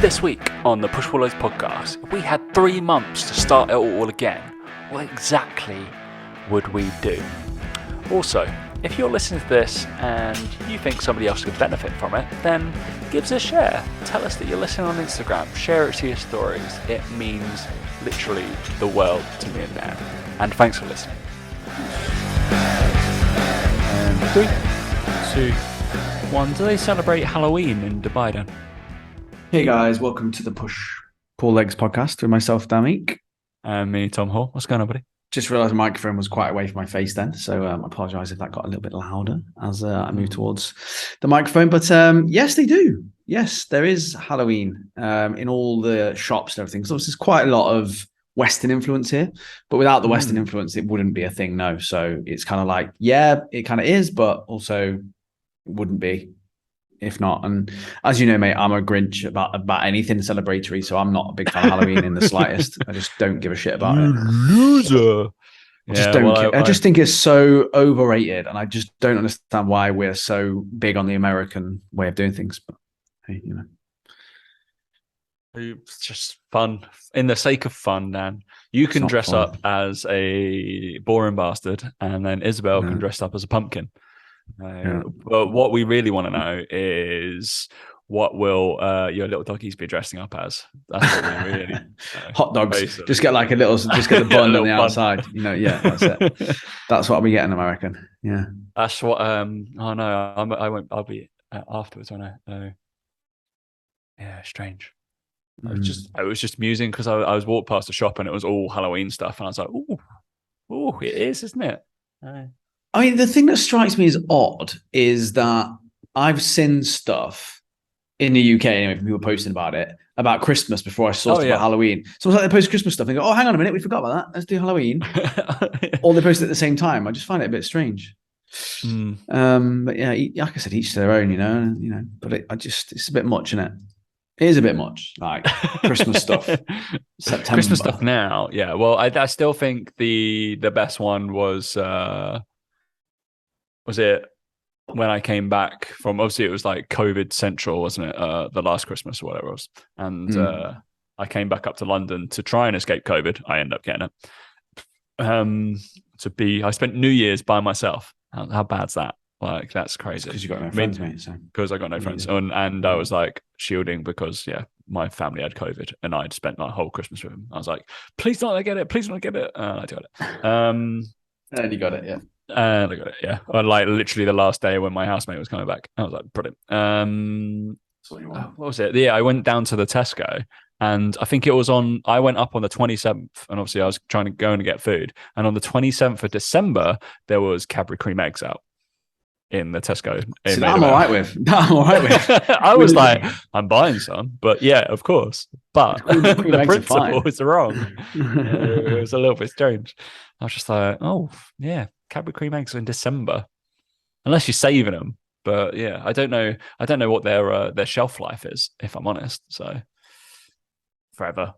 This week on the Push Pull Loads podcast, if we had 3 months to start it all again, what exactly would we do? Also, if you're listening to this and you think somebody else could benefit from it, then give us a share. Tell us that you're listening on Instagram. Share it to your stories. It means literally the world to me and Dan. And thanks for listening. And 3, 2, 1. Do they celebrate Halloween in Dubai then? Hey guys, welcome to the Push Pull Legs podcast with myself, Damik. And me, Tom Hall. What's going on, buddy? Just realised the microphone was quite away from my face then, so I apologise if that got a little bit louder as I moved towards the microphone. But yes, they do. Yes, there is Halloween in all the shops and everything. So there's quite a lot of Western influence here, but without the Western influence, it wouldn't be a thing, no. So it's kind of like, yeah, it kind of is, but also it wouldn't be if not. And as you know, mate, I'm a Grinch about anything celebratory, so I'm not a big fan of Halloween in the slightest. I just don't give a shit about it. Loser. I just think it's so overrated, and I just don't understand why we're so big on the American way of doing things. But hey, you know, it's just fun. In the sake of fun, Dan, you can dress up as a boring bastard, and then Isabel can dress up as a pumpkin. But what we really want to know is what will your little doggies be dressing up as? That's what we really hot dogs. Basically. Just get like just get the bun on the outside. You know, yeah, that's it. That's what we get in American. Yeah, that's what. Oh no, I won't. I'll be afterwards, won't I? Yeah, strange. It was just amusing because I was walked past the shop and it was all Halloween stuff, and I was like, oh, it is, isn't it? I mean, the thing that strikes me as odd is that I've seen stuff in the UK anyway, from people posting about Christmas before I saw stuff about Halloween. So it's like they post Christmas stuff and they go, oh, hang on a minute, we forgot about that. Let's do Halloween. Or they post it at the same time. I just find it a bit strange. But yeah, like I said, each to their own, you know. But it's a bit much, isn't it? It is a bit much, like Christmas stuff. September. Christmas stuff now, yeah. Well, I still think the best one was it when I came back from, obviously it was like COVID central, wasn't it? The last Christmas or whatever it was. And I came back up to London to try and escape COVID. I ended up getting it. I spent New Year's by myself. How bad's that? Like, that's crazy. Because you got no friends, mate. Because I got no friends. And I was like shielding because, my family had COVID and I'd spent my whole Christmas with them. I was like, please don't let me get it. Please don't let me get it. And I got it. And you got it, yeah. I got it, yeah. Or like literally the last day when my housemate was coming back. I was like, brilliant. What was it? Yeah, I went down to the Tesco and I think it was I went up on the 27th and obviously I was trying to go and get food. And on the 27th of December, there was Cadbury cream eggs out in the Tesco. So I'm all right with. I was like, I'm buying some, but yeah, of course. But the principle is wrong. It was a little bit strange. I was just like, oh yeah, Cadbury cream eggs in December, unless you're saving them. But yeah, I don't know what their shelf life is, if I'm honest. So forever.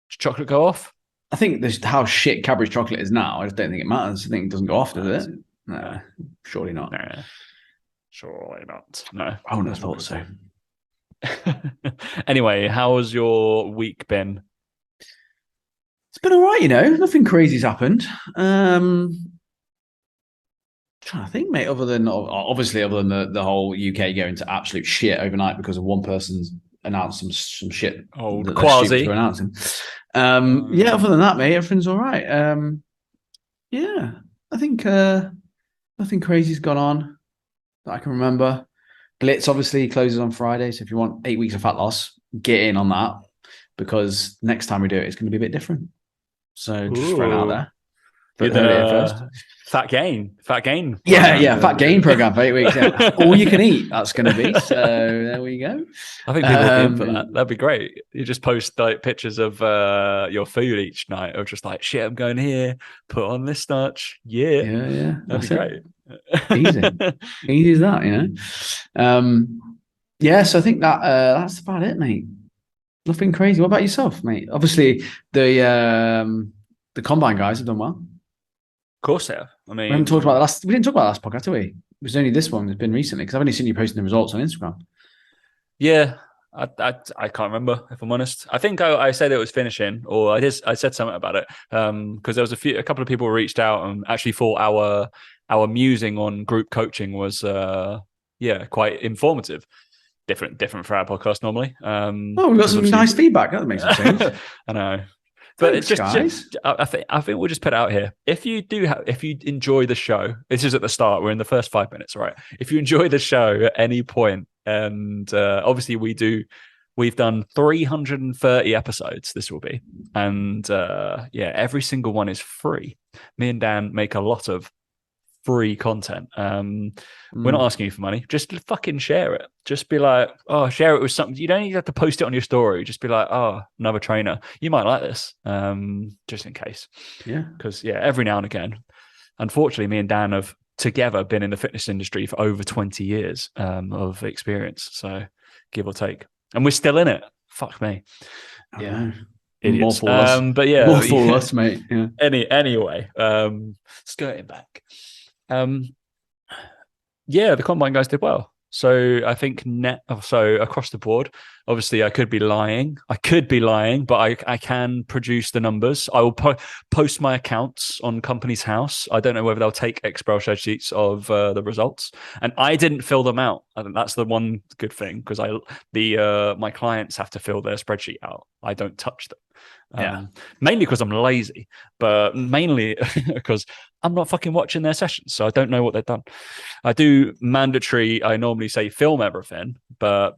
Does chocolate go off? I think how shit Cadbury's chocolate is now. I just don't think it matters. I think it doesn't go off, does it? No, surely not. No, surely not. No, I wouldn't have thought so. Anyway, how has your week been? It's been all right, Nothing crazy's happened. Trying to think, mate. Other than the whole UK going to absolute shit overnight because of one person's announced some shit. Oh, quasi announcing. Yeah. Other than that, mate, everything's all right. Yeah, I think nothing crazy's gone on that I can remember. Blitz obviously closes on Friday, so if you want 8 weeks of fat loss, get in on that because next time we do it, it's going to be a bit different. So just throw it out there. First. Fat gain. Yeah, fat gain program for 8 weeks. Yeah. All you can eat, that's going to be. So there we go. I think people would be in for that. That'd be great. You just post like pictures of your food each night, or just like, shit, I'm going here. Put on this starch. Yeah. That'd be great. Easy as that, Yeah, so I think that's about it, mate. Nothing crazy. What about yourself, mate? Obviously, the combine guys have done well. Of course they have. I mean, we didn't talk about the last podcast, did we? It was only this one that's been recently because I've only seen you posting the results on Instagram. Yeah, I can't remember, if I'm honest. I think I said it was finishing, or I said something about it. Because there was a couple of people reached out and actually thought our musing on group coaching was quite informative. Different for our podcast normally. We've got some nice feedback. That makes a change. I know. But thanks, it's just I think we'll just put it out here. If you enjoy the show, this is at the start. We're in the first 5 minutes, right? If you enjoy the show at any point, and obviously we've done 330 episodes. This will be, and every single one is free. Me and Dan make a lot of free content. We're not asking you for money. Just fucking share it. Just be like, oh, share it with something. You don't even have to post it on your story. Just be like, oh, another trainer. You might like this. Just in case. Yeah. Because every now and again, unfortunately, me and Dan have together been in the fitness industry for over 20 years of experience. So give or take. And we're still in it. Fuck me. Yeah. Idiots. More for us. But yeah. More for us, mate. Yeah. Anyway, skirting back. The combine guys did well. So I think across the board, obviously I could be lying, but I can produce the numbers. I will post my accounts on Company's House. I don't know whether they'll take Excel spreadsheets of the results, and I didn't fill them out. I think that's the one good thing, because my clients have to fill their spreadsheet out. I don't touch them. Mainly because I'm lazy, but mainly because I'm not fucking watching their sessions, so I don't know what they've done. I do mandatory. I normally say film everything, but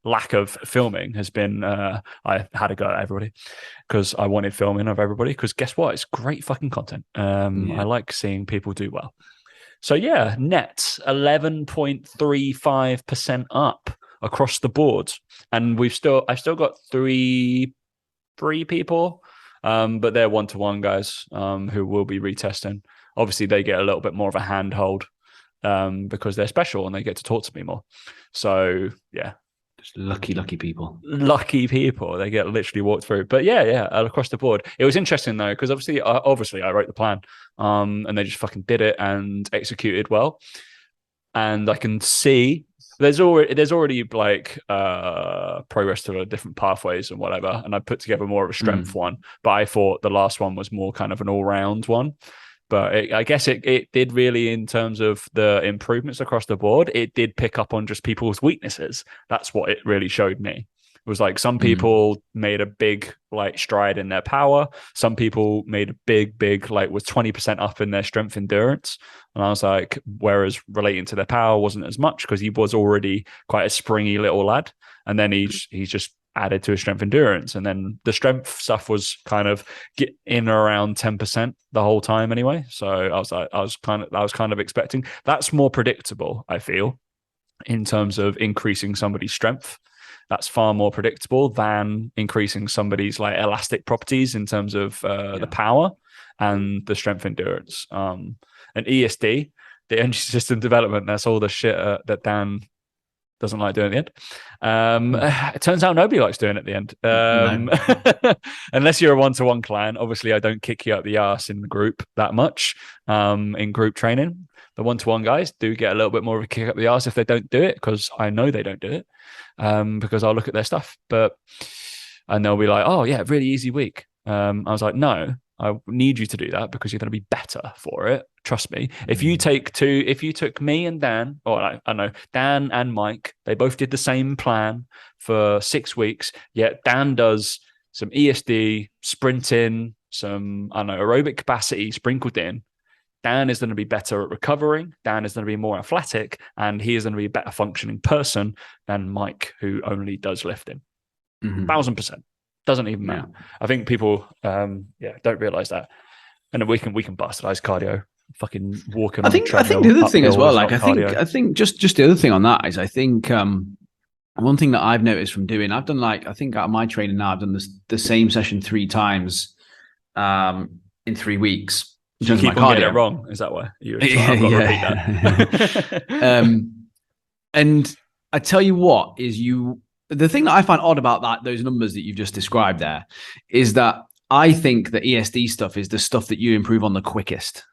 lack of filming has been. I had to go at everybody because I wanted filming of everybody. Because guess what? It's great fucking content. I like seeing people do well. So net 11.35% up across the board, and I've still got three people, but they're one-to-one guys who will be retesting. Obviously they get a little bit more of a handhold because they're special and they get to talk to me more. So just lucky people they get literally walked through. But across the board it was interesting though, because obviously I wrote the plan and they just fucking did it and executed well, and I can see there's already like progress to the different pathways and whatever, and I put together more of a strength one, but I thought the last one was more kind of an all-round one. But I guess it did really, in terms of the improvements across the board, it did pick up on just people's weaknesses. That's what it really showed me. It was like some people made a big like stride in their power. Some people made a big like was 20% up in their strength endurance. And I was like, whereas relating to their power wasn't as much because he was already quite a springy little lad. And then he's just added to his strength endurance. And then the strength stuff was kind of get in around 10% the whole time anyway. So I was kind of expecting that's more predictable, I feel, in terms of increasing somebody's strength. That's far more predictable than increasing somebody's like elastic properties in terms of the power and the strength endurance. And ESD, the energy system development, that's all the shit that Dan doesn't like doing at the end. It turns out nobody likes doing it at the end. No. Unless you're a one-to-one client. Obviously, I don't kick you up the arse in the group that much in group training. The one-to-one guys do get a little bit more of a kick up the arse if they don't do it, because I know they don't do it, because I'll look at their stuff. And they'll be like, oh, yeah, really easy week. I was like, no, I need you to do that because you're going to be better for it. Trust me. If you took me and Dan, or I know Dan and Mike, they both did the same plan for 6 weeks. Yet Dan does some ESD, sprinting, some aerobic capacity sprinkled in. Dan is going to be better at recovering. Dan is going to be more athletic, and he is going to be a better functioning person than Mike, who only does lifting. 1,000%. Doesn't even matter. I think people, don't realize that, and we can bastardize cardio. Fucking walking. I think the other thing as well. Like I think just the other thing on that is I think one thing that I've noticed from doing, I've done like I think out of my training now I've done the same session 3 times in 3 weeks. You keep on getting it wrong. Is that why? I've got to repeat that. And I tell you what, the thing that I find odd about those numbers that you've just described there is that I think the ESD stuff is the stuff that you improve on the quickest.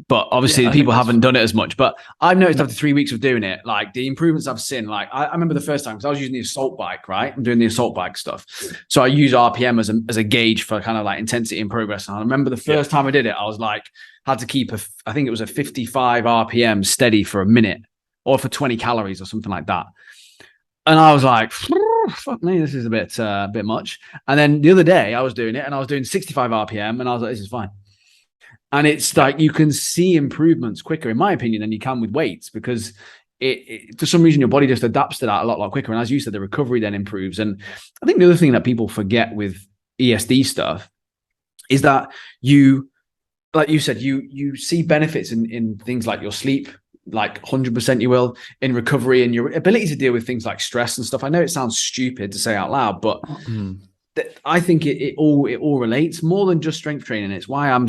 But obviously, people haven't done it as much. But I've noticed after 3 weeks of doing it, like the improvements I've seen. Like I remember the first time because I was using the assault bike, right? I'm doing the assault bike stuff, so I use RPM as a gauge for kind of like intensity and progress. And I remember the first time I did it, I was like, had to keep I think it was a 55 RPM steady for a minute, or for 20 calories or something like that. And I was like, fuck me, this is a bit much. And then the other day I was doing it and I was doing 65 RPM and I was like, this is fine. And it's like you can see improvements quicker, in my opinion, than you can with weights because it for some reason your body just adapts to that a lot quicker. And as you said, the recovery then improves. And I think the other thing that people forget with ESD stuff is that like you said, you see benefits in things like your sleep, like 100% you will, in recovery and your ability to deal with things like stress and stuff. I know it sounds stupid to say out loud, but I think it all relates more than just strength training. It's why I'm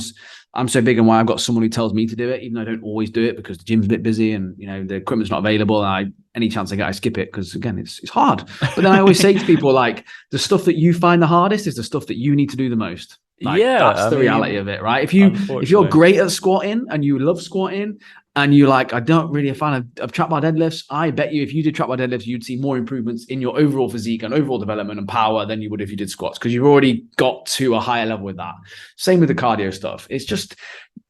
so big and why I've got someone who tells me to do it, even though I don't always do it because the gym's a bit busy and the equipment's not available. And any chance I get, I skip it because again, it's hard. But then I always say to people, like, the stuff that you find the hardest is the stuff that you need to do the most. Like, that's the reality of it, right? If you're great at squatting and you love squatting and you like, I don't really a fan of trap bar deadlifts, I bet you if you did trap bar deadlifts, you'd see more improvements in your overall physique and overall development and power than you would if you did squats because you've already got to a higher level with that. Same with the cardio stuff. It's just,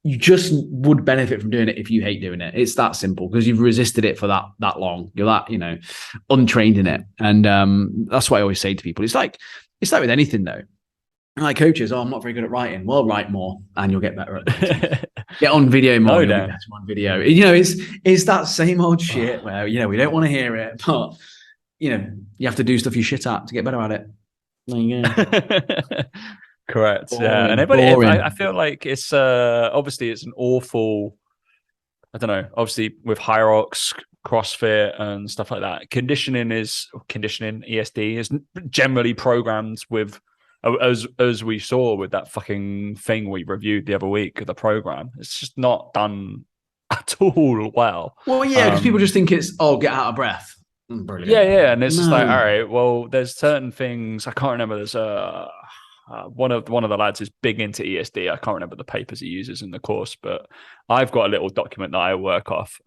you just would benefit from doing it if you hate doing it. It's that simple because you've resisted it for that long. You're that, untrained in it. And that's what I always say to people. It's like with anything though. Like coaches, I'm not very good at writing. Well, write more and you'll get better at it. Get on video more, you'll be better on video. It's that same old shit where, we don't want to hear it, but, you have to do stuff you shit at to get better at it. There you go. Correct. Boring, and I feel like it's obviously it's an awful, I don't know, obviously with Hierarchs, CrossFit and stuff like that, conditioning ESD is generally programmed with, as we saw with that fucking thing we reviewed the other week, the program, it's just not done at all well. Well, yeah, because people just think it's, get out of breath. Brilliant. Yeah, and it's just like, all right, well, there's certain things, I can't remember, there's one of the lads is big into ESD. I can't remember the papers he uses in the course, but I've got a little document that I work off,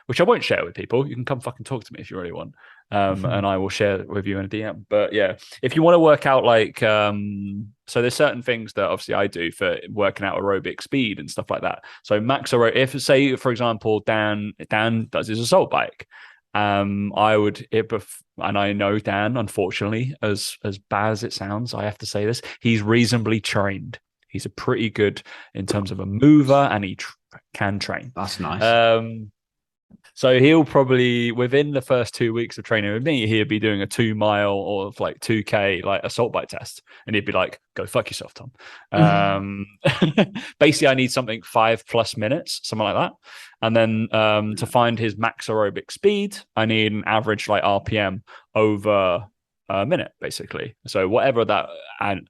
which I won't share with people. You can come fucking talk to me if you really want. And I will share it with you in a DM. But yeah, if you want to work out like, so there's certain things that obviously I do for working out aerobic speed and stuff like that. So max aerobic, if say, for example, Dan does his assault bike, I would, and I know Dan, unfortunately, as bad as it sounds, I have to say this, he's reasonably trained. He's a pretty good in terms of a mover and he can train. That's nice. So he'll probably, within the first 2 weeks of training with me, he'd be doing a 2 mile or like 2K like assault bike test. And he'd be like, go fuck yourself, Tom. Basically, I need something 5+ minutes, something like that. And then to find his max aerobic speed, I need an average like RPM over a minute, basically. So whatever that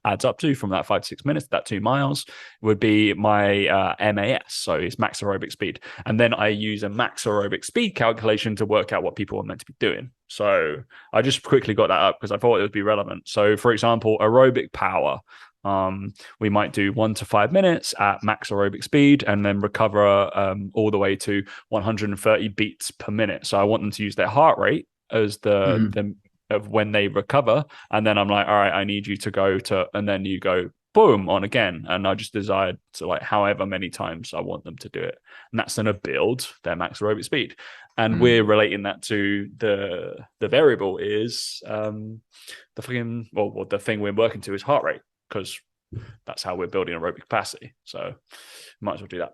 adds up to from that 5 to 6 minutes, that 2 miles would be my MAS. So it's max aerobic speed. And then I use a max aerobic speed calculation to work out what people are meant to be doing. So I just quickly got that up because I thought it would be relevant. So for example, aerobic power, we might do 1 to 5 minutes at max aerobic speed and then recover all the way to 130 beats per minute. So I want them to use their heart rate as the of when they recover, and then I'm like, all right, I need you to go to, and then you go boom on again, and I just decide to like however many times I want them to do it, and that's going to build their max aerobic speed. And we're relating that to the variable is the fucking the thing we're working to is heart rate, because that's how we're building aerobic capacity. So might as well do that.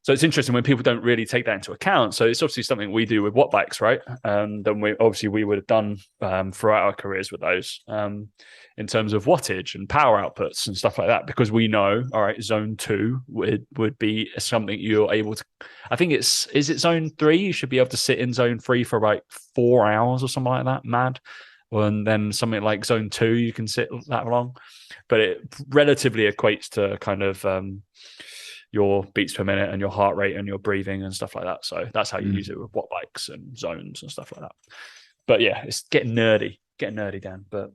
So it's interesting when people don't really take that into account. So it's obviously something we do with watt bikes, right? And then we would have done throughout our careers with those in terms of wattage and power outputs and stuff like that, because we know, all right, zone 2 would be something you're able to, I think is it zone 3? You should be able to sit in zone 3 for like 4 hours or something like that, mad. And then something like zone 2, you can sit that long, but it relatively equates to kind of your beats per minute and your heart rate and your breathing and stuff like that. So that's how you use it with watt bikes and zones and stuff like that. But yeah, it's getting nerdy, Dan. But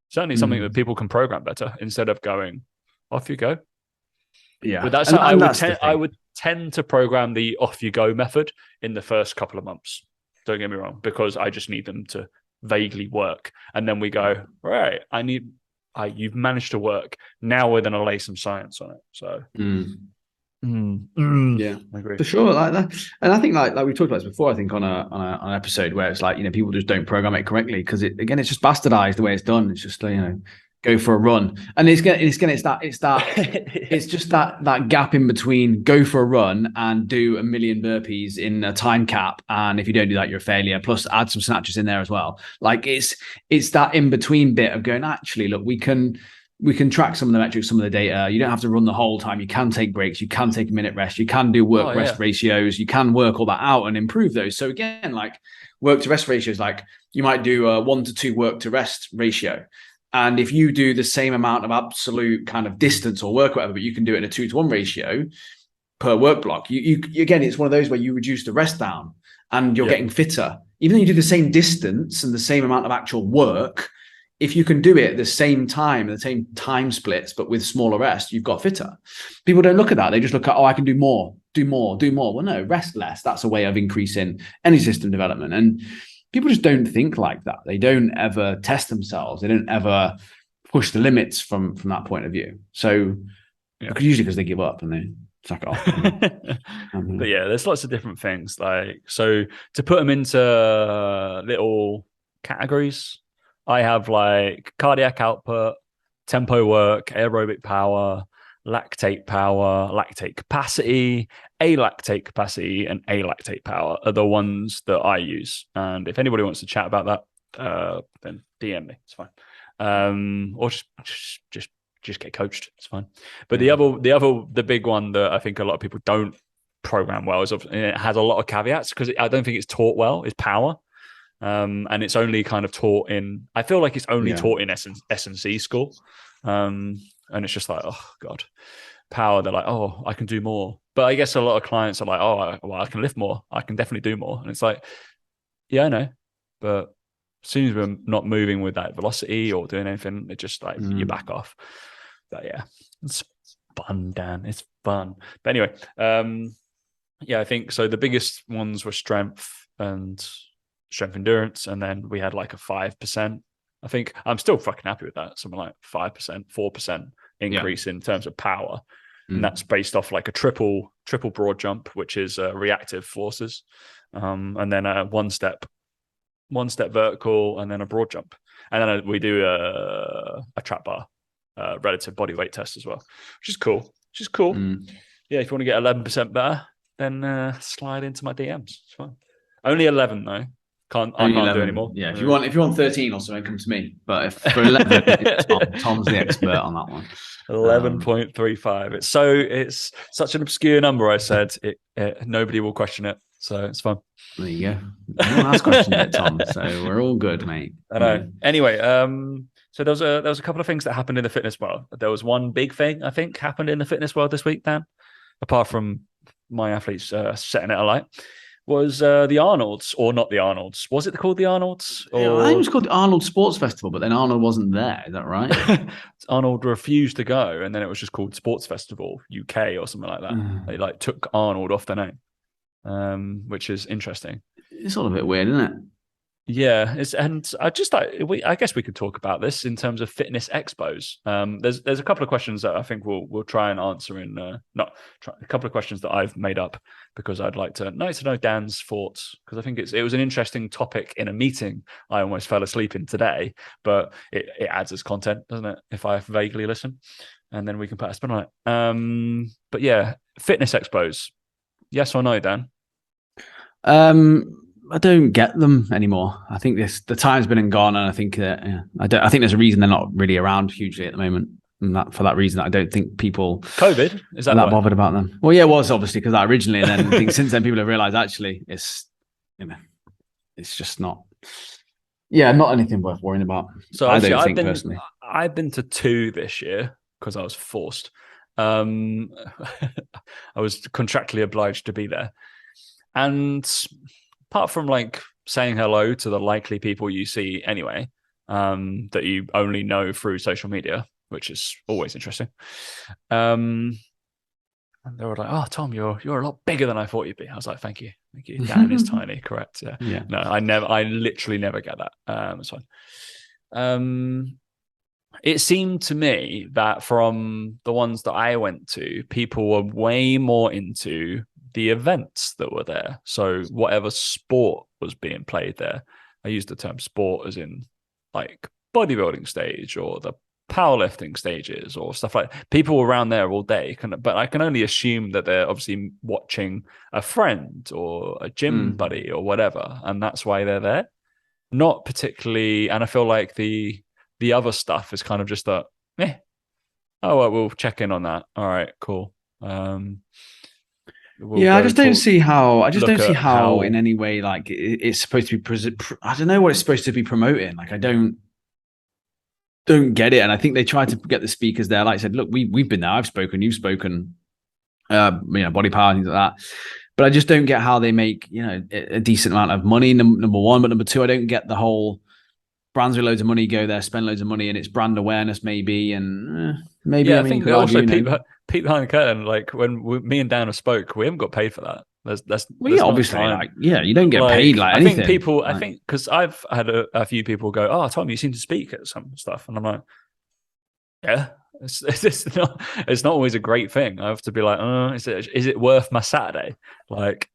certainly something that people can program better instead of going, off you go. Yeah. But that's how I would tend to program the off you go method in the first couple of months. Don't get me wrong, because I just need them to vaguely work. And then we go, right, you've managed to work. Now we're going to lay some science on it. So yeah, I agree for sure, like that. And I think like we talked about this before, I think on an episode where it's like, people just don't program it correctly because it's just bastardized the way it's done. It's just go for a run, and it's just that gap in between go for a run and do a million burpees in a time cap, and if you don't do that, you're a failure. Plus add some snatches in there as well. Like it's that in between bit of going, actually, look, we can track some of the metrics, some of the data. You don't have to run the whole time. You can take breaks. You can take a minute rest. You can do work rest ratios. You can work all that out and improve those. So again, like work to rest ratios, like you might do a 1 to 2 work to rest ratio. And if you do the same amount of absolute kind of distance or work, or whatever, but you can do it in a 2 to 1 ratio per work block, you again, it's one of those where you reduce the rest down and you're getting fitter. Even though you do the same distance and the same amount of actual work, if you can do it at the same time, the same time splits, but with smaller rest, you've got fitter. People don't look at that. They just look at, I can do more. Well, no, rest less. That's a way of increasing any system development. And people just don't think like that. They don't ever test themselves. They don't ever push the limits from that point of view. So usually because they give up and they suck it off. But yeah, there's lots of different things. Like, so to put them into little categories, I have like cardiac output, tempo work, aerobic power, lactate power, lactate capacity, alactate capacity, and alactate power are the ones that I use. And if anybody wants to chat about that, then DM me. It's fine. Or just get coached. It's fine. But the big one that I think a lot of people don't program well is, it has a lot of caveats because I don't think it's taught well, is power. And it's only kind of taught in, I feel like it's only taught in S&C school. And it's just like, oh God, power. They're like, oh, I can do more. But I guess a lot of clients are like, oh, well, I can lift more. I can definitely do more. And it's like, yeah, I know. But as soon as we're not moving with that velocity or doing anything, it just like you back off. But yeah, it's fun, Dan. It's fun. But anyway, I think so. The biggest ones were strength endurance, and then we had like a 5%. I think I'm still fucking happy with that. Something like 5%, 4% increase in terms of power. And that's based off like a triple broad jump, which is reactive forces. And then a one step vertical, and then a broad jump. And then we do a trap bar relative body weight test as well, which is cool. Yeah, if you want to get 11% better, then slide into my DMs. It's fine. Only 11 though. I can't do anymore. Yeah, if you want 13 or something, come to me. But if for 11, Tom's the expert on that one. 11.35. It's such an obscure number. I said nobody will question it, so it's fun. There you go. No one has questioned it, Tom. So we're all good, mate. I know. Anyway, so there was a couple of things that happened in the fitness world. There was one big thing I think happened in the fitness world this week, Dan. Apart from my athletes setting it alight. Was the Arnolds, or not the Arnolds? Was it called the Arnolds? Or... I think it was called the Arnold Sports Festival, but then Arnold wasn't there. Is that right? Arnold refused to go, and then it was just called Sports Festival UK or something like that. They like took Arnold off the name, which is interesting. It's all a bit weird, isn't it? Yeah, and I just I guess we could talk about this in terms of fitness expos. There's a couple of questions that I think we'll try and answer in a couple of questions that I've made up because I'd like to know Dan's thoughts, because I think it was an interesting topic in a meeting I almost fell asleep in today, but it adds as content, doesn't it? If I vaguely listen, and then we can put a spin on it. But yeah, fitness expos, yes or no, Dan? I don't get them anymore. I think the time's been and gone, and I think I think there's a reason they're not really around hugely at the moment. And for that reason, I don't think people COVID is that bothered about them. Well, yeah, it was obviously because that originally, and then I think since then people have realised actually it's just not anything worth worrying about. So I don't think personally. I've been to 2 this year because I was forced. I was contractually obliged to be there, and apart from like saying hello to the likely people you see anyway, that you only know through social media, which is always interesting. I And they were like, "Oh, Tom, you're a lot bigger than I thought you'd be." I was like, "Thank you, thank you." Dan is tiny, correct? Yeah. Yeah. No, I literally never get that. It's fine. It seemed to me that from the ones that I went to, people were way more into the events that were there. So whatever sport was being played there, I use the term sport as in like bodybuilding stage or the powerlifting stages or stuff like that. People were around there all day. But I can only assume that they're obviously watching a friend or a gym buddy or whatever, and that's why they're there. Not particularly, and I feel like the other stuff is kind of just that, oh, well, we'll check in on that. All right, cool. I just don't see how. I just don't see how in any way like it's supposed to be. I don't know what it's supposed to be promoting. Like I don't get it. And I think they tried to get the speakers there. Like I said, look, we've been there. I've spoken. You've spoken. Body power things like that. But I just don't get how they make a decent amount of money. Number one, but number two, I don't get the whole brands with loads of money go there, spend loads of money, and it's brand awareness maybe, and maybe. Yeah, I think also peek behind the curtain. Like when me and Dan have spoke, we haven't got paid for that. There's obviously you don't get paid like anything. I think because I've had a few people go, "Oh, Tom, you seem to speak at some stuff," and I'm like, yeah. It's not always a great thing. I have to be like, is it worth my Saturday? Like,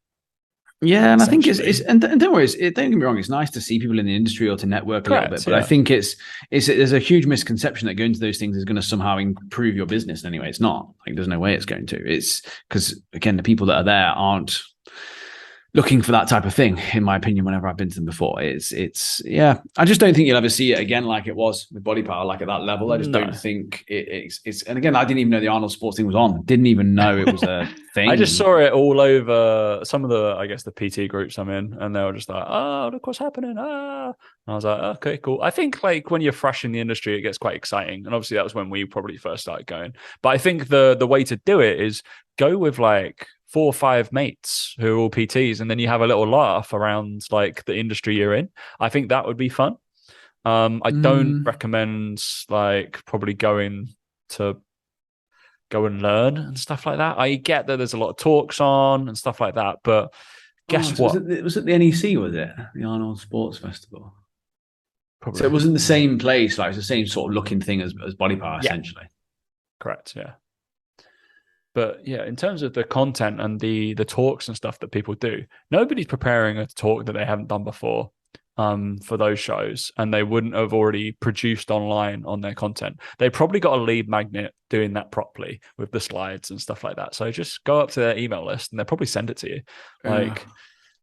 yeah, and I think it's and don't worry, don't get me wrong. It's nice to see people in the industry or to network a little bit, but I think it's there's a huge misconception that going to those things is going to somehow improve your business. Anyway, it's not. Like, there's no way it's going to. It's because again, the people that are there aren't looking for that type of thing, in my opinion. Whenever I've been to them before, it's I just don't think you'll ever see it again like it was with Body Power, like at that level. I just don't think it's. And again, I didn't even know the Arnold Sports thing was on. Didn't even know it was a thing. I just saw it all over some of the, I guess, the PT groups I'm in, and they were just like, "Oh, look what's happening!" And I was like, "Okay, cool." I think like when you're fresh in the industry, it gets quite exciting, and obviously that was when we probably first started going. But I think the way to do it is go with like 4 or 5 mates who are all PTs, and then you have a little laugh around like the industry you're in. I think that would be fun. I don't recommend like probably going to go and learn and stuff like that. I get that there's a lot of talks on and stuff like that, but guess what? Was it the NEC? Was it the Arnold Sports Festival? Probably. So it wasn't the same place. Like, it was the same sort of looking thing as Body Power, essentially. Correct. Yeah. But yeah, in terms of the content and the talks and stuff that people do, nobody's preparing a talk that they haven't done before for those shows, and they wouldn't have already produced online on their content. They probably got a lead magnet doing that properly with the slides and stuff like that. So just go up to their email list and they'll probably send it to you. Like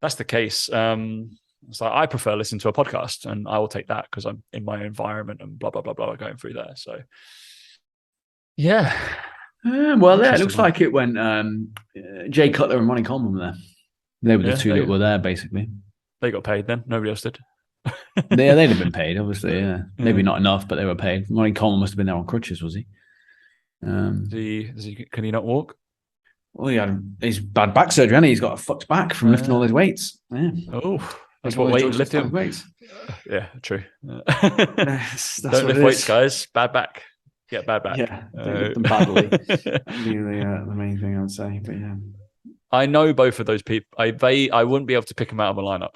that's the case. It's like I prefer listening to a podcast, and I will take that because I'm in my environment and blah blah blah blah going through there. So yeah. Well, yeah, it looks like it went. Jay Cutler and Ronnie Coleman were there. They were the two that were there, basically. They got paid then. Nobody else did. They'd have been paid, obviously. Yeah, maybe not enough, but they were paid. Ronnie Coleman must have been there on crutches, was he? Can he not walk? Well, he's bad back surgery, and he's got a fucked back from lifting all those weights. Yeah. Oh, that's what lifting weights. Yeah, true. Don't lift weights, guys. Bad back. Get bad back. Yeah, don't lift them badly. That'd be the main thing I would say. But yeah, I know both of those people. I wouldn't be able to pick them out of a lineup.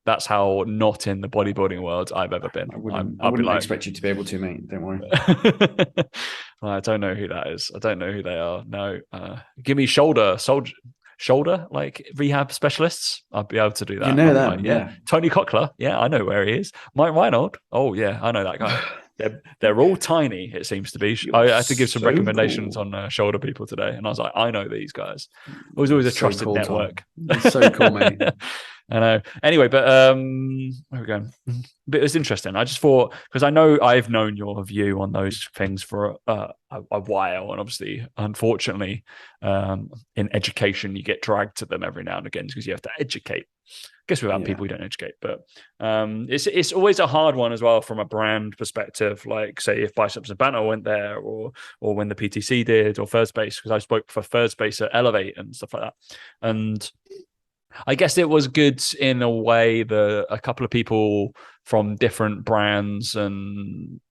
That's how not in the bodybuilding world I've ever been. I wouldn't expect you to be able to, mate. Don't worry. I don't know who that is. I don't know who they are. No. Give me shoulder like rehab specialists. I'd be able to do that. You know that, yeah. Tony Cochler. Yeah, I know where he is. Mike Reinold. Oh yeah, I know that guy. They're all tiny, it seems to be. I had to give some recommendations on shoulder people today, and I was like, I know these guys. It was always a trusted network. It's so cool, mate. I know. Anyway, but where are we going? But it was interesting. I just thought, because I know I've known your view on those things for a while, and obviously, unfortunately, in education, you get dragged to them every now and again because you have to educate. I guess without people, you don't educate, but it's always a hard one as well from a brand perspective. Like, say, if Biceps and Banter went there, or when the PTC did, or Third Space, because I spoke for Third Space at Elevate and stuff like that. And I guess it was good in a way that a couple of people from different brands and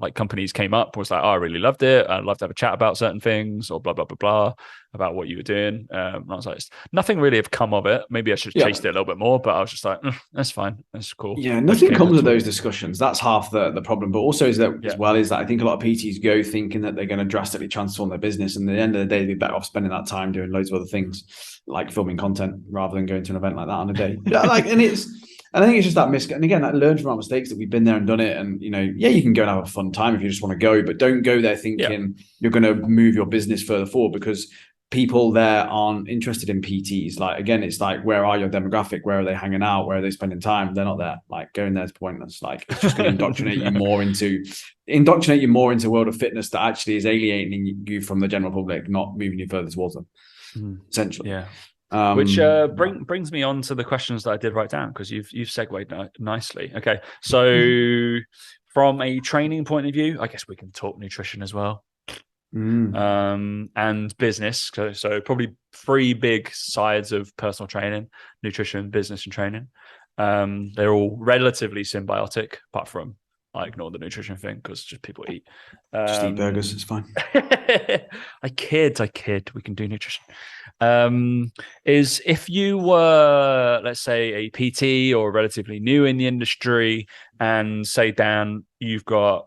like companies came up, was like, oh, I really loved it. I'd love to have a chat about certain things or blah, blah, blah, blah, about what you were doing. And I was like, nothing really have come of it. Maybe I should have chased it a little bit more, but I was just like, that's fine. That's cool. Yeah, nothing comes of those discussions. That's half the problem. But also is that I think a lot of PTs go thinking that they're going to drastically transform their business. And at the end of the day, they'd be better off spending that time doing loads of other things, like filming content, rather than going to an event like that on a day. I think it's just that and again, that learn from our mistakes, that we've been there and done it. And, you can go and have a fun time if you just want to go, but don't go there thinking you're going to move your business further forward, because people there aren't interested in PTs. Like, again, it's like, where are your demographic? Where are they hanging out? Where are they spending time? They're not there. Like, going there is pointless. Like, it's just going to indoctrinate you more into a world of fitness that actually is alienating you from the general public, not moving you further towards them, essentially. Yeah. Which brings me on to the questions that I did write down, because you've segued nicely. Okay, so from a training point of view, I guess we can talk nutrition as well, and business. So probably 3 big sides of personal training: nutrition, business, and training. They're all relatively symbiotic, apart from, I ignore the nutrition thing because just people eat. Just eat burgers, it's fine. I kid. We can do nutrition. Is if you were, let's say, a PT or relatively new in the industry, and say, Dan, you've got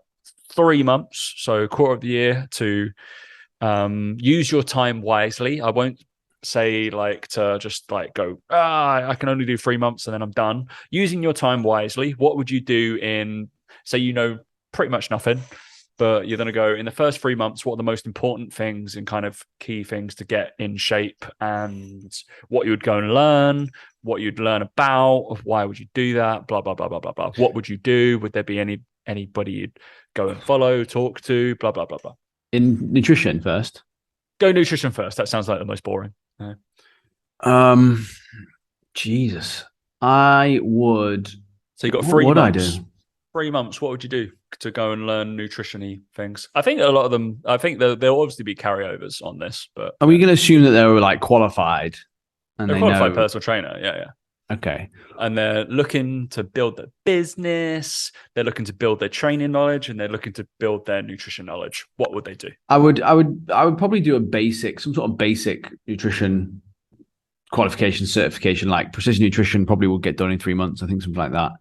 3 months, so a quarter of the year, to use your time wisely. I won't say like to just like go, I can only do 3 months and then I'm done. Using your time wisely, what would you do in, say, pretty much nothing, but you're going to go in the first 3 months, what are the most important things and kind of key things to get in shape, and what you would go and learn, what you'd learn about, why would you do that, blah, blah, blah, blah, blah, blah. What would you do? Would there be anybody you'd go and follow, talk to, blah, blah, blah, blah. In nutrition first? Go nutrition first. That sounds like the most boring. Jesus. I would. So you got 3 months. What would I do? 3 months, what would you do to go and learn nutrition-y things? I think a lot of them, I think there'll obviously be carryovers on this, but... Are we going to assume that they were like qualified? And they're qualified personal trainer, yeah. Okay. And they're looking to build their business, they're looking to build their training knowledge, and they're looking to build their nutrition knowledge. What would they do? I would probably do some sort of basic nutrition qualification, certification, like precision nutrition probably will get done in 3 months. I think something like that.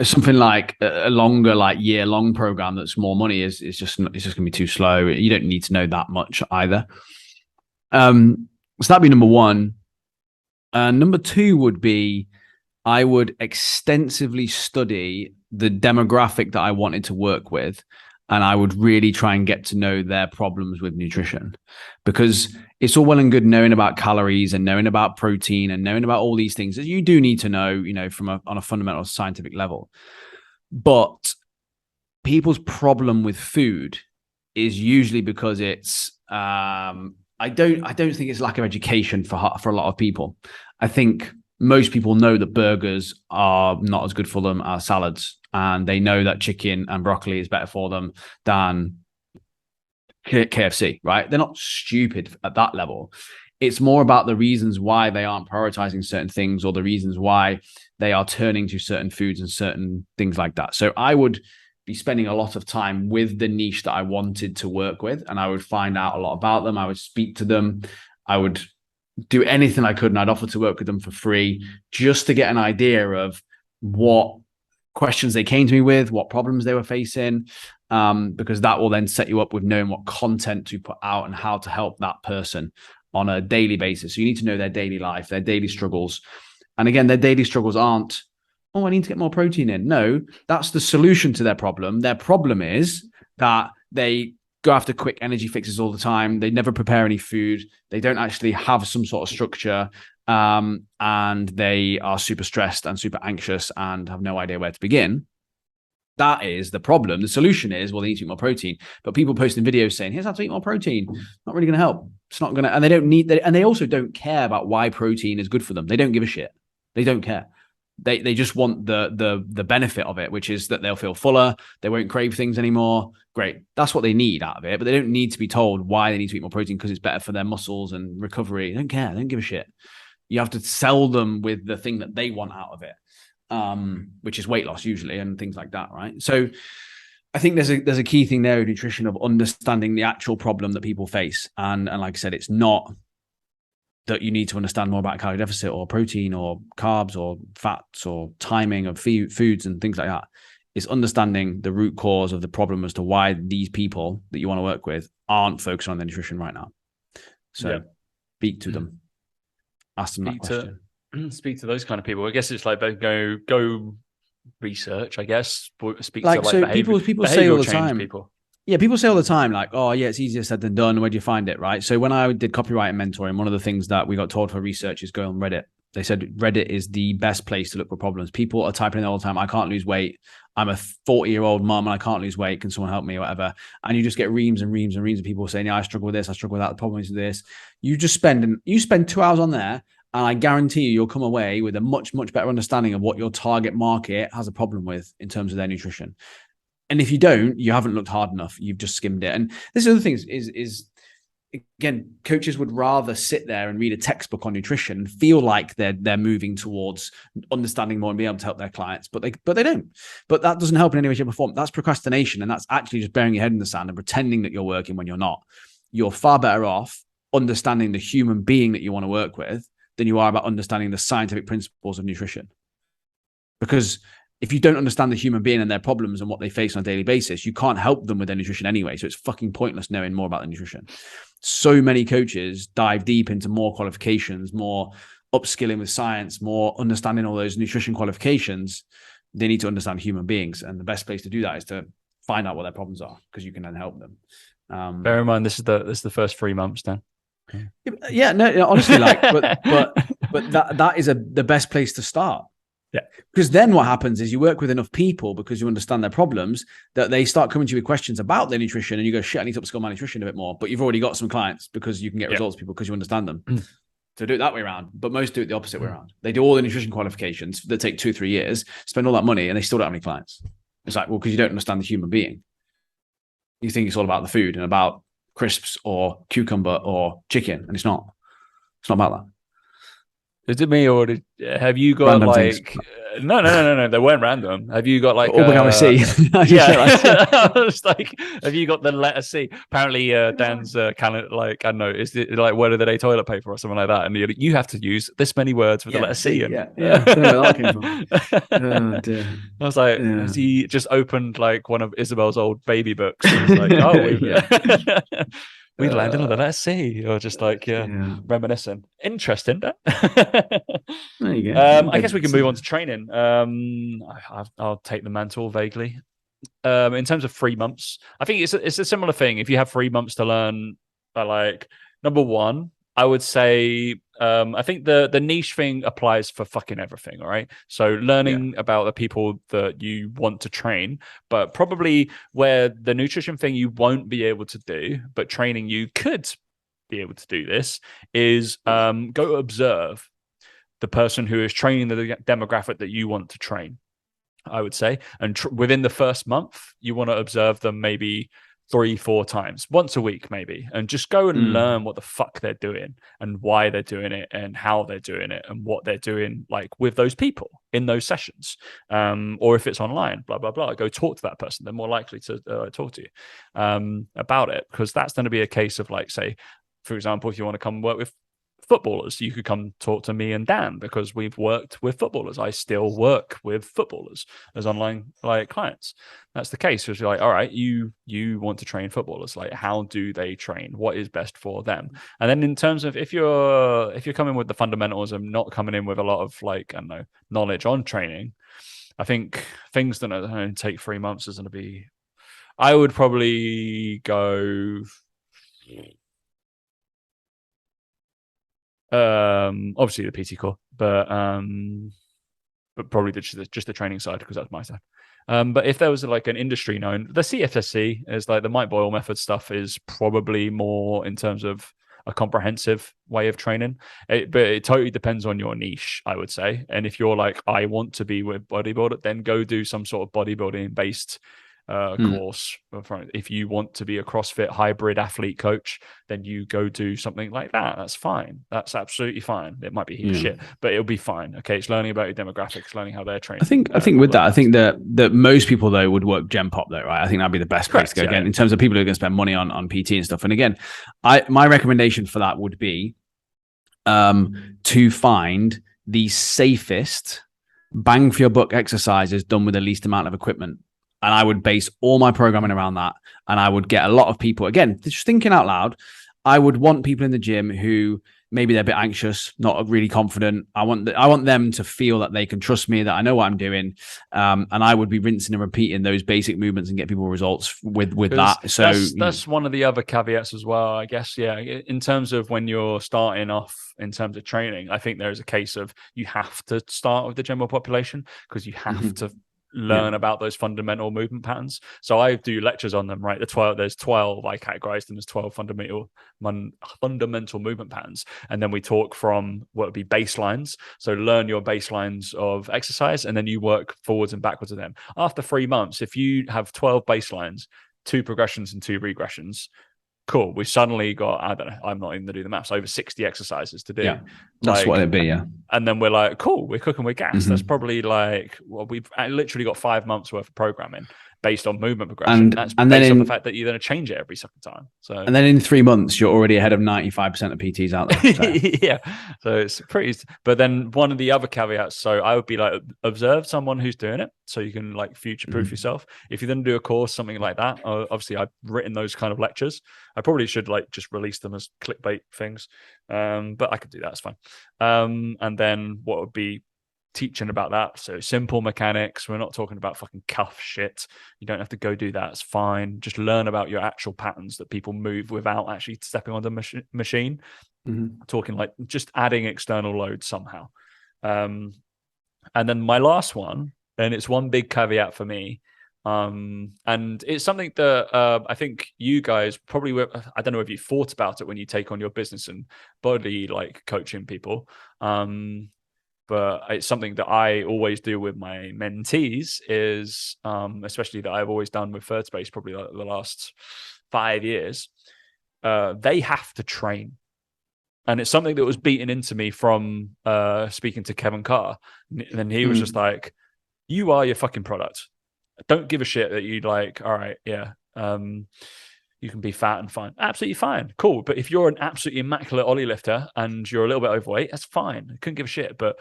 Something like a longer, like year-long program that's more money is just going to be too slow. You don't need to know that much either. So that'd be number one. Number two would be, I would extensively study the demographic that I wanted to work with, and I would really try and get to know their problems with nutrition, because it's all well and good knowing about calories and knowing about protein and knowing about all these things that you do need to know, on a fundamental scientific level. But people's problem with food is usually because it's, I don't think it's lack of education for a lot of people. I think most people know that burgers are not as good for them as salads, and they know that chicken and broccoli is better for them than KFC, right? They're not stupid at that level. It's more about the reasons why they aren't prioritizing certain things, or the reasons why they are turning to certain foods and certain things like that. So I would be spending a lot of time with the niche that I wanted to work with, and I would find out a lot about them. I would speak to them. I would do anything I could, and I'd offer to work with them for free, just to get an idea of what questions they came to me with, what problems they were facing, because that will then set you up with knowing what content to put out and how to help that person on a daily basis. So you need to know their daily life, their daily struggles. And again, their daily struggles aren't, I need to get more protein in. No, that's the solution to their problem. Their problem is that they go after quick energy fixes all the time. They never prepare any food. They don't actually have some sort of structure. And they are super stressed and super anxious and have no idea where to begin. That is the problem. The solution is, well, they need to eat more protein. But people posting videos saying, here's how to eat more protein. Not really going to help. It's not going to, and they don't need, and they also don't care about why protein is good for them. They don't give a shit. They don't care. They just want the benefit of it, which is that they'll feel fuller. They won't crave things anymore. Great. That's what they need out of it. But they don't need to be told why they need to eat more protein because it's better for their muscles and recovery. They don't care. They don't give a shit. You have to sell them with the thing that they want out of it. which is weight loss usually and things like that, right? So I think there's a key thing there with nutrition of understanding the actual problem that people face. And like I said, it's not that you need to understand more about calorie deficit or protein or carbs or fats or timing of foods and things like that. It's understanding the root cause of the problem as to why these people that you want to work with aren't focused on their nutrition right now. So speak to them, ask them that question. Speak to those kind of people. I guess it's like go research, I guess. Speak like, to like so people say all the time. People. Yeah, people say all the time, like, oh, yeah, it's easier said than done. Where do you find it, right? So when I did copywriting mentoring, one of the things that we got told for research is go on Reddit. They said Reddit is the best place to look for problems. People are typing in all the time, I can't lose weight. I'm a 40-year-old mum and I can't lose weight. Can someone help me or whatever? And you just get reams and reams and reams of people saying, yeah, I struggle with this. I struggle with that. The problem is this. You spend 2 hours on there, and I guarantee you'll come away with a much, much better understanding of what your target market has a problem with in terms of their nutrition. And if you don't, you haven't looked hard enough. You've just skimmed it. And this other thing is again, coaches would rather sit there and read a textbook on nutrition and feel like they're moving towards understanding more and being able to help their clients, but they don't. But that doesn't help in any way, shape, or form. That's procrastination, and that's actually just burying your head in the sand and pretending that you're working when you're not. You're far better off understanding the human being that you want to work with than you are about understanding the scientific principles of nutrition. Because if you don't understand the human being and their problems and what they face on a daily basis, you can't help them with their nutrition anyway. So it's fucking pointless knowing more about their nutrition. So many coaches dive deep into more qualifications, more upskilling with science, more understanding all those nutrition qualifications. They need to understand human beings. And the best place to do that is to find out what their problems are, because you can then help them. Bear in mind, this is the first 3 months, Dan. Yeah, no, honestly, like, but that is the best place to start. Yeah. Because then what happens is you work with enough people, because you understand their problems, that they start coming to you with questions about their nutrition, and you go, shit, I need to upskill my nutrition a bit more. But you've already got some clients because you can get results people because you understand them. To do it that way around. But most do it the opposite way around. They do all the nutrition qualifications that take 2-3 years, spend all that money, and they still don't have any clients. It's like, well, because you don't understand the human being. You think it's all about the food and about crisps or cucumber or chicken, and it's not. It's not about that. Is it me, or have you got random like things? No, they weren't random. Have you got like all began with C? I was like, have you got the letter C? Apparently Dan's calendar, like, I don't know, is it like where do they toilet paper or something like that, and you have to use this many words with the letter C. And yeah. I don't know where that came from. Oh dear. I was like, has he just opened like one of Isabel's old baby books? And was like, oh, we landed on the letter C, or just like reminiscing. Interesting. There you go. I guess we can move on to training. I'll take the mantle vaguely. In terms of 3 months, I think it's a similar thing. If you have 3 months to learn, like, number one, I would say I think the niche thing applies for fucking everything, all right? So learning about the people that you want to train, but probably where the nutrition thing you won't be able to do, but training you could be able to do this, is go observe the person who is training the demographic that you want to train, I would say. And within the first month, you want to observe them maybe 3-4 times, once a week maybe, and just go and learn what the fuck they're doing and why they're doing it and how they're doing it and what they're doing, like, with those people in those sessions, or if it's online, blah blah blah. Go talk to that person. They're more likely to talk to you about it, because that's going to be a case of, like, say, for example, if you want to come work with footballers, you could come talk to me and Dan, because we've worked with footballers. I still work with footballers as online, like, clients. That's the case. Because you're like, all right, you want to train footballers, like, how do they train? What is best for them? And then in terms of if you're coming with the fundamentals and not coming in with a lot of, like, I don't know, knowledge on training, I think things that don't take 3 months is going to be, I would probably go obviously the PT core, but probably just the training side, because that's my side. But if there was like an industry known, the CFSC is like the Mike Boyle method stuff is probably more in terms of a comprehensive way of training. But it totally depends on your niche, I would say. And if you're like, I want to be with bodybuilder, then go do some sort of bodybuilding based course. If you want to be a CrossFit hybrid athlete coach, then you go do something like that. That's fine. That's absolutely fine. It might be heap of shit, but it'll be fine. Okay, it's learning about your demographics, learning how they're trained. I think with that, I think that most people though would work Gen Pop though, right? I think that'd be the best place to go again in terms of people who are going to spend money on PT and stuff. And again, my recommendation for that would be to find the safest bang for your buck exercises done with the least amount of equipment. And I would base all my programming around that. And I would get a lot of people, again, just thinking out loud, I would want people in the gym who maybe they're a bit anxious, not really confident. I want them to feel that they can trust me, that I know what I'm doing. And I would be rinsing and repeating those basic movements and get people results with that. So that's one of the other caveats as well, I guess. Yeah. In terms of when you're starting off in terms of training, I think there's a case of you have to start with the general population because you have to learn about those fundamental movement patterns. So I do lectures on them, right? There's 12, I categorize them as 12 fundamental movement patterns. And then we talk from what would be baselines. So learn your baselines of exercise, and then you work forwards and backwards of them. After 3 months, if you have 12 baselines, 2 progressions and 2 regressions, cool. We suddenly got, I don't know, I'm not even going to do the maths, over 60 exercises to do. Yeah, that's what it'd be, yeah. And then we're like, cool, we're cooking with gas. That's probably like, well, we've literally got 5 months worth of programming based on movement progression. That's based on the fact that you're going to change it every second time. So, and then in 3 months, you're already ahead of 95% of PTs out there. So. Yeah. So it's pretty, but then one of the other caveats, so I would be like, observe someone who's doing it so you can like future-proof yourself. If you then do a course, something like that, obviously I've written those kind of lectures. I probably should like just release them as clickbait things. But I could do that. It's fine. And then what would be teaching about that? So simple mechanics. We're not talking about fucking cuff shit. You don't have to go do that. It's fine. Just learn about your actual patterns that people move without actually stepping on the machine. Talking like just adding external load somehow. And then my last one, and it's one big caveat for me. And it's something that I think you guys probably were, I don't know if you thought about it when you take on your business and body like coaching people. But it's something that I always do with my mentees is, especially that I've always done with Third Space, probably like the last 5 years, they have to train. And it's something that was beaten into me from speaking to Kevin Carr. And he was just like, you are your fucking product. Don't give a shit that you like, all right, yeah, you can be fat and fine. Absolutely fine. Cool. But if you're an absolutely immaculate Ollie lifter and you're a little bit overweight, that's fine. I couldn't give a shit. But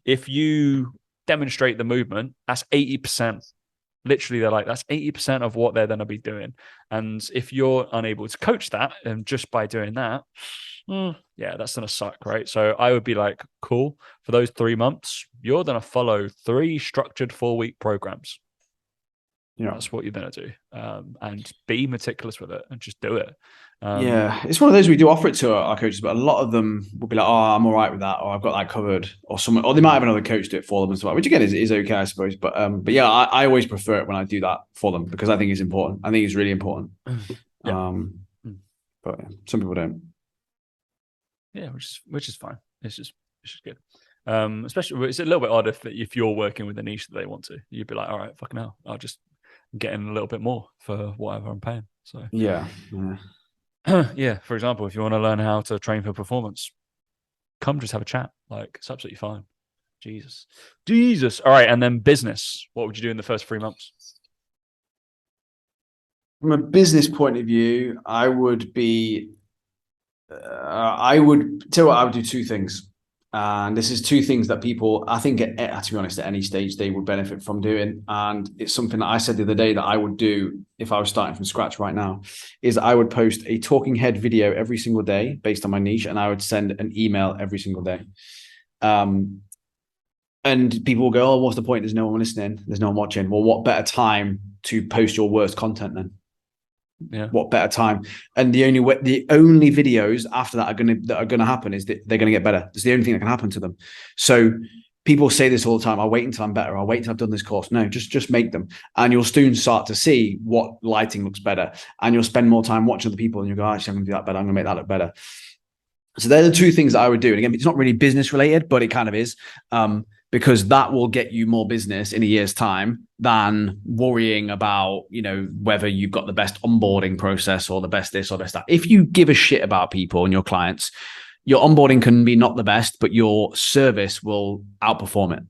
if you demonstrate the movement, that's 80%. Literally, they're like, that's 80% of what they're going to be doing. And if you're unable to coach that, and just by doing that, yeah, that's going to suck, right? So I would be like, cool. For those 3 months, you're going to follow 3 structured 4-week programs. Yeah, that's what you're going to do, and be meticulous with it and just do it. Yeah, it's one of those we do offer it to our coaches, but a lot of them will be like, "Oh, I'm all right with that," or "I've got that covered," or someone, or they might have another coach do it for them as well, which again is okay, I suppose. But yeah, I always prefer it when I do that for them because I think it's important. I think it's really important. Yeah. But some people don't. Yeah, which is fine. It's just good. Especially it's a little bit odd if you're working with a niche that they want to. You'd be like, all right, fucking hell, I'll just getting a little bit more for whatever I'm paying. So yeah. Yeah. For example, if you want to learn how to train for performance, come just have a chat. Like it's absolutely fine. Jesus. All right, and then business. What would you do in the first 3 months? From a business point of view, I would be. I would tell you what I would do 2 things. And this is 2 things that people, I think, to be honest, at any stage, they would benefit from doing. And it's something that I said the other day that I would do if I was starting from scratch right now, is I would post a talking head video every single day based on my niche, and I would send an email every single day. And people will go, oh, what's the point? There's no one listening. There's no one watching. Well, what better time to post your worst content then? Yeah. What better time? And the only videos after that are gonna happen is that they're gonna get better. It's the only thing that can happen to them. So people say this all the time. I'll wait until I'm better. I'll wait until I've done this course. No, just make them, and you'll soon start to see what lighting looks better, and you'll spend more time watching other people, and you go, actually, I'm gonna do that better. I'm gonna make that look better. So they're the 2 things that I would do. And again, it's not really business related, but it kind of is. because that will get you more business in a year's time than worrying about, whether you've got the best onboarding process or the best this or best that. If you give a shit about people and your clients, your onboarding can be not the best, but your service will outperform it.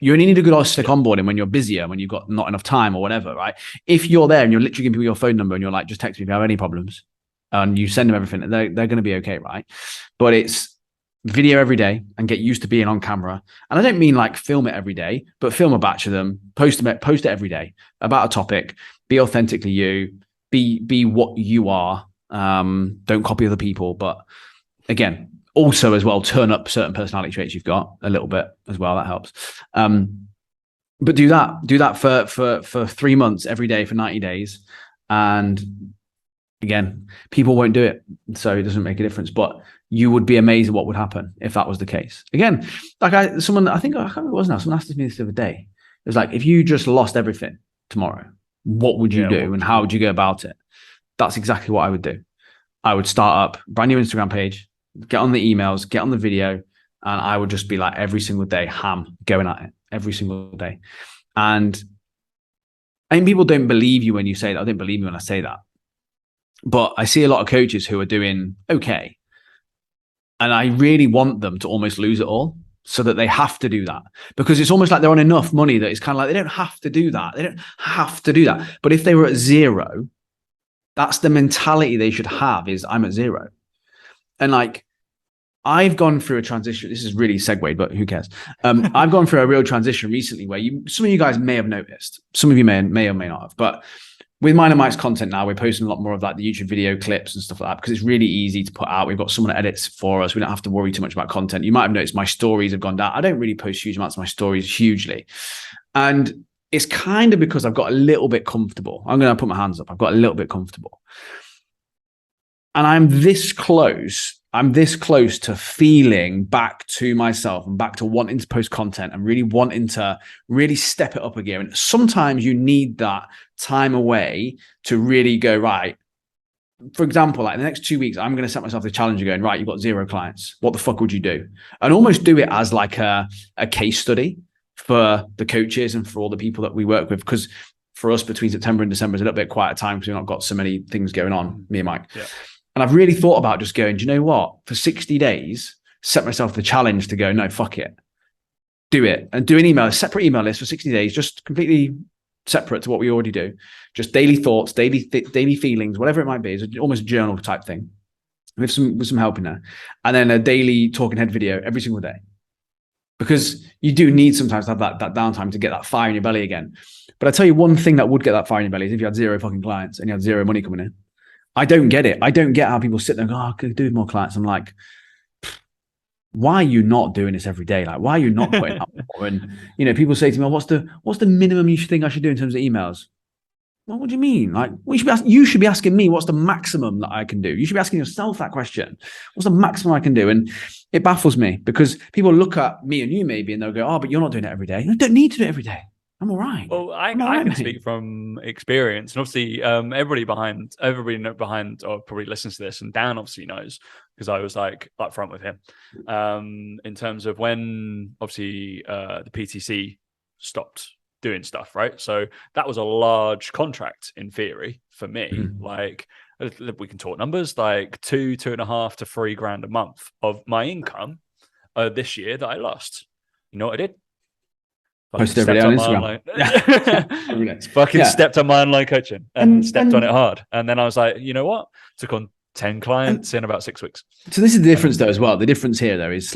You only need a good slick onboarding when you're busier, when you've got not enough time or whatever, right? If you're there and you're literally giving people your phone number and you're like, just text me if you have any problems, and you send them everything, they're going to be okay, right? But it's video every day and get used to being on camera. And I don't mean like film it every day, but film a batch of them, post it every day about a topic, be authentically you, be what you are. Don't copy other people, but again, also as well, turn up certain personality traits you've got a little bit as well. That helps. But do that for 3 months every day for 90 days. And again, people won't do it. So it doesn't make a difference, but you would be amazed at what would happen if that was the case. Again, like I can't remember it was now, someone asked me this the other day. It was like, if you just lost everything tomorrow, what would you do? And how would you go about it? That's exactly what I would do. I would start up a brand new Instagram page, get on the emails, get on the video, and I would just be like every single day, going at it every single day. And I think people don't believe you when you say that. I don't believe me when I say that. But I see a lot of coaches who are doing okay. And I really want them to almost lose it all so that they have to do that, because it's almost like they're on enough money that it's kind of like, they don't have to do that. They don't have to do that. But if they were at zero, that's the mentality they should have, is I'm at zero. And like, I've gone through a transition. This is really segued, but who cares? I've gone through a real transition recently where some of you guys may have noticed, some of you may or may not have, but with mine and Mike's content now, we're posting a lot more of like the YouTube video clips and stuff like that, because it's really easy to put out. We've got someone that edits for us. We don't have to worry too much about content. You might have noticed my stories have gone down. I don't really post huge amounts of my stories hugely. And it's kind of because I've got a little bit comfortable. I'm going to put my hands up. I've got a little bit comfortable. And I'm this close to feeling back to myself and back to wanting to post content and really wanting to really step it up again. And sometimes you need that time away to really go, right. For example, like in the next 2 weeks, I'm going to set myself the challenge of going, right, you've got 0 clients. What the fuck would you do? And almost do it as like a case study for the coaches and for all the people that we work with. Because for us, between September and December is a little bit quieter time because we've not got so many things going on, me and Mike. Yeah. And I've really thought about just going, do you know what? For 60 days, set myself the challenge to go, no, fuck it. Do it. And do a separate email list for 60 days, just completely separate to what we already do. Just daily thoughts, daily feelings, whatever it might be. It's almost a journal type thing with some help in there. And then a daily talking head video every single day. Because you do need sometimes to have that downtime to get that fire in your belly again. But I tell you one thing that would get that fire in your belly is if you had 0 fucking clients and you had 0 money coming in. I don't get it. I don't get how people sit there and go, oh, I could do with more clients. I'm like, why are you not doing this every day? Like, why are you not putting out more? And, people say to me, well, what's the minimum you think I should do in terms of emails? Well, what do you mean? Like, you should be asking me, what's the maximum that I can do? You should be asking yourself that question. What's the maximum I can do? And it baffles me because people look at me and you maybe and they'll go, oh, but you're not doing it every day. You don't need to do it every day. I'm all right. Well, I can speak from experience, and obviously, everybody behind, or probably listens to this, and Dan obviously knows because I was like up front with him, in terms of when obviously the PTC stopped doing stuff, right? So that was a large contract in theory for me. Mm-hmm. Like, we can talk numbers, like 2.5 to 3 grand a month of my income this year that I lost. You know what I did? Posted every day on Instagram. Fucking stepped on my online coaching and stepped on it hard. And then I was like, you know what? Took on 10 clients in about 6 weeks. So this is the difference though as well. The difference here though is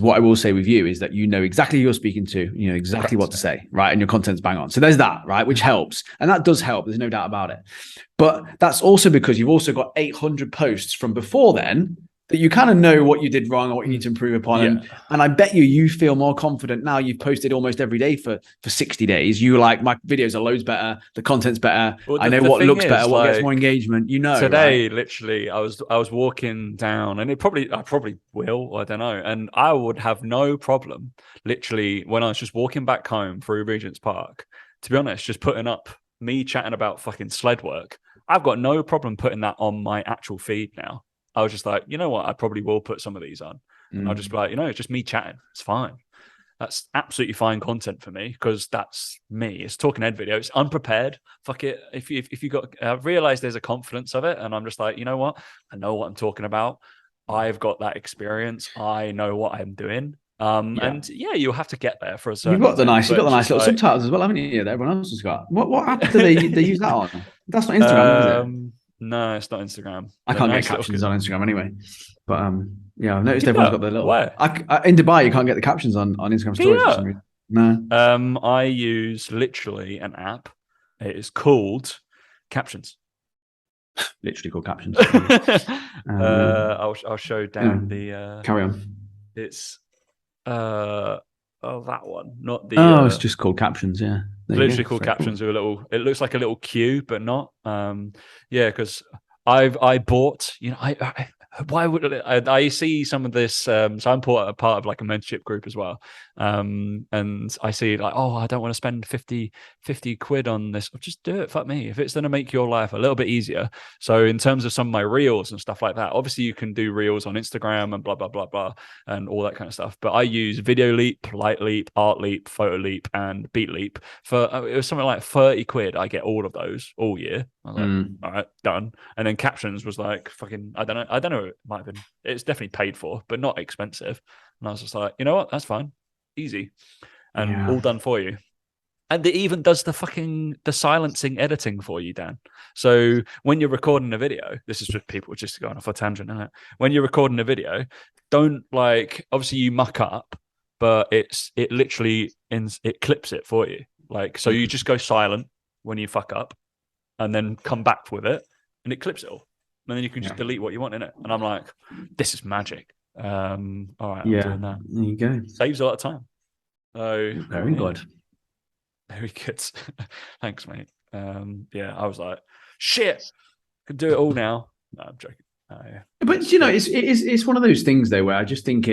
what I will say with you is that you know exactly who you're speaking to, you know exactly what to say, right? And your content's bang on. So there's that, right? Which helps. And that does help. There's no doubt about it. But that's also because you've also got 800 posts from before then that you kind of know what you did wrong or what you need to improve upon. Yeah. And I bet you feel more confident now. You've posted almost every day for 60 days. You like, my videos are loads better. The content's better. Well, I know what looks better, what gets more engagement. Today, right? Literally, I was walking down, and I probably will, I don't know. And I would have no problem, literally, when I was just walking back home through Regent's Park, to be honest, just putting up me chatting about fucking sled work. I've got no problem putting that on my actual feed now. I was just like, you know what? I probably will put some of these on. And I'll just be like, it's just me chatting. It's fine. That's absolutely fine content for me because that's me. It's talking head video. It's unprepared. Fuck it. If you got, I realize there's a confidence of it, and I'm just like, you know what? I know what I'm talking about. I've got that experience. I know what I'm doing. And yeah, you'll have to get there for a certain. You've got the nice little subtitles as well, haven't you? That everyone else has got. What app do they use that on? That's not Instagram, is it? No, it's not Instagram. I can't get captions on Instagram anyway. But yeah, I've noticed everyone's got the little. In Dubai, you can't get the captions on Instagram stories for some reason. No. I use literally an app. It is called Captions. Literally called Captions. I'll show down the. Carry on. It's that one, not the. It's just called Captions. Yeah, literally called Captions with a little. It looks like a little Q, but not. Yeah, because I bought. Why would I see some of this? So I'm part of like a mentorship group as well, and I see like, oh, I don't want to spend 50 quid on this. Just do it. Fuck me. If it's going to make your life a little bit easier. So in terms of some of my reels and stuff like that, obviously you can do reels on Instagram and blah blah blah blah and all that kind of stuff. But I use Video Leap, Light Leap, Art Leap, Photo Leap, and Beat Leap for it was something like 30 quid. I get all of those all year. I was like, all right, done. And then Captions was like fucking. I don't know. It might have been. It's definitely paid for, but not expensive. And I was just like, you know what? That's fine, easy, and all done for you. And it even does the silencing editing for you, Dan. So when you're recording a video, this is just people just going off a tangent, isn't it? When you're recording a video, don't like obviously you muck up, but it literally it clips it for you. Like so, you just go silent when you fuck up, and then come back with it, and it clips it all. And then you can just delete what you want in it. And I'm like, this is magic. All right, I'm doing that. There you go. Saves a lot of time. So very good. Very good. Thanks, mate. I was like, shit, could do it all now. No, I'm joking. But it's one of those things though where I just think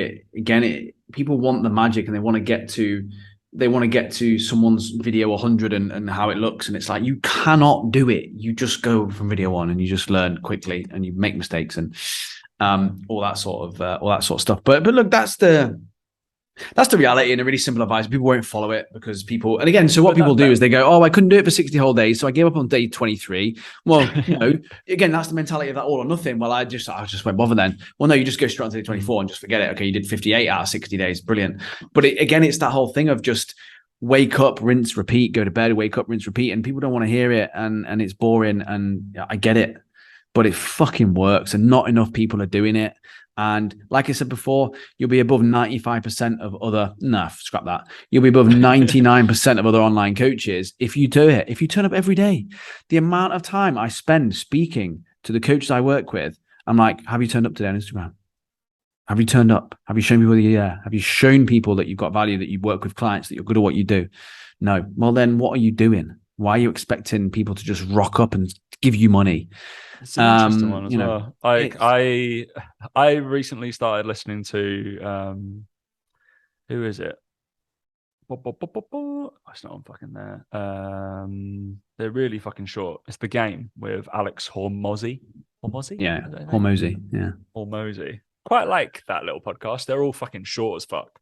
people want the magic and they want to get to someone's video 100 and how it looks, and it's like you cannot do it. You just go from video 1 and you just learn quickly and you make mistakes and all that sort of stuff. But look, that's the reality, and a really simple advice. People won't follow it because people, and again, so what people do is they go, oh, I couldn't do it for 60 whole days, so I gave up on day 23. Well, again, that's the mentality of that all or nothing. Well, I just won't bother then. Well, no, you just go straight on to day 24 and just forget it. Okay, you did 58 out of 60 days. Brilliant. But again, it's that whole thing of just wake up, rinse, repeat, go to bed, wake up, rinse, repeat. And people don't want to hear it, and it's boring, and I get it. But it fucking works, and not enough people are doing it. And like I said before, you'll be above 95% of other, scrap that. You'll be above 99% of other online coaches if you do it. If you turn up every day, the amount of time I spend speaking to the coaches I work with, I'm like, have you turned up today on Instagram? Have you turned up? Have you shown people that you're there? Have you shown people that you've got value, that you work with clients, that you're good at what you do? No. Well, then what are you doing? Why are you expecting people to just rock up and give you money? It's an interesting one as well. I recently started listening to who is it? It's not on fucking there. They're really fucking short. It's The Game with Alex Hormozy. Yeah, Hormozy. Yeah, Hormozy. Quite like that little podcast. They're all fucking short as fuck.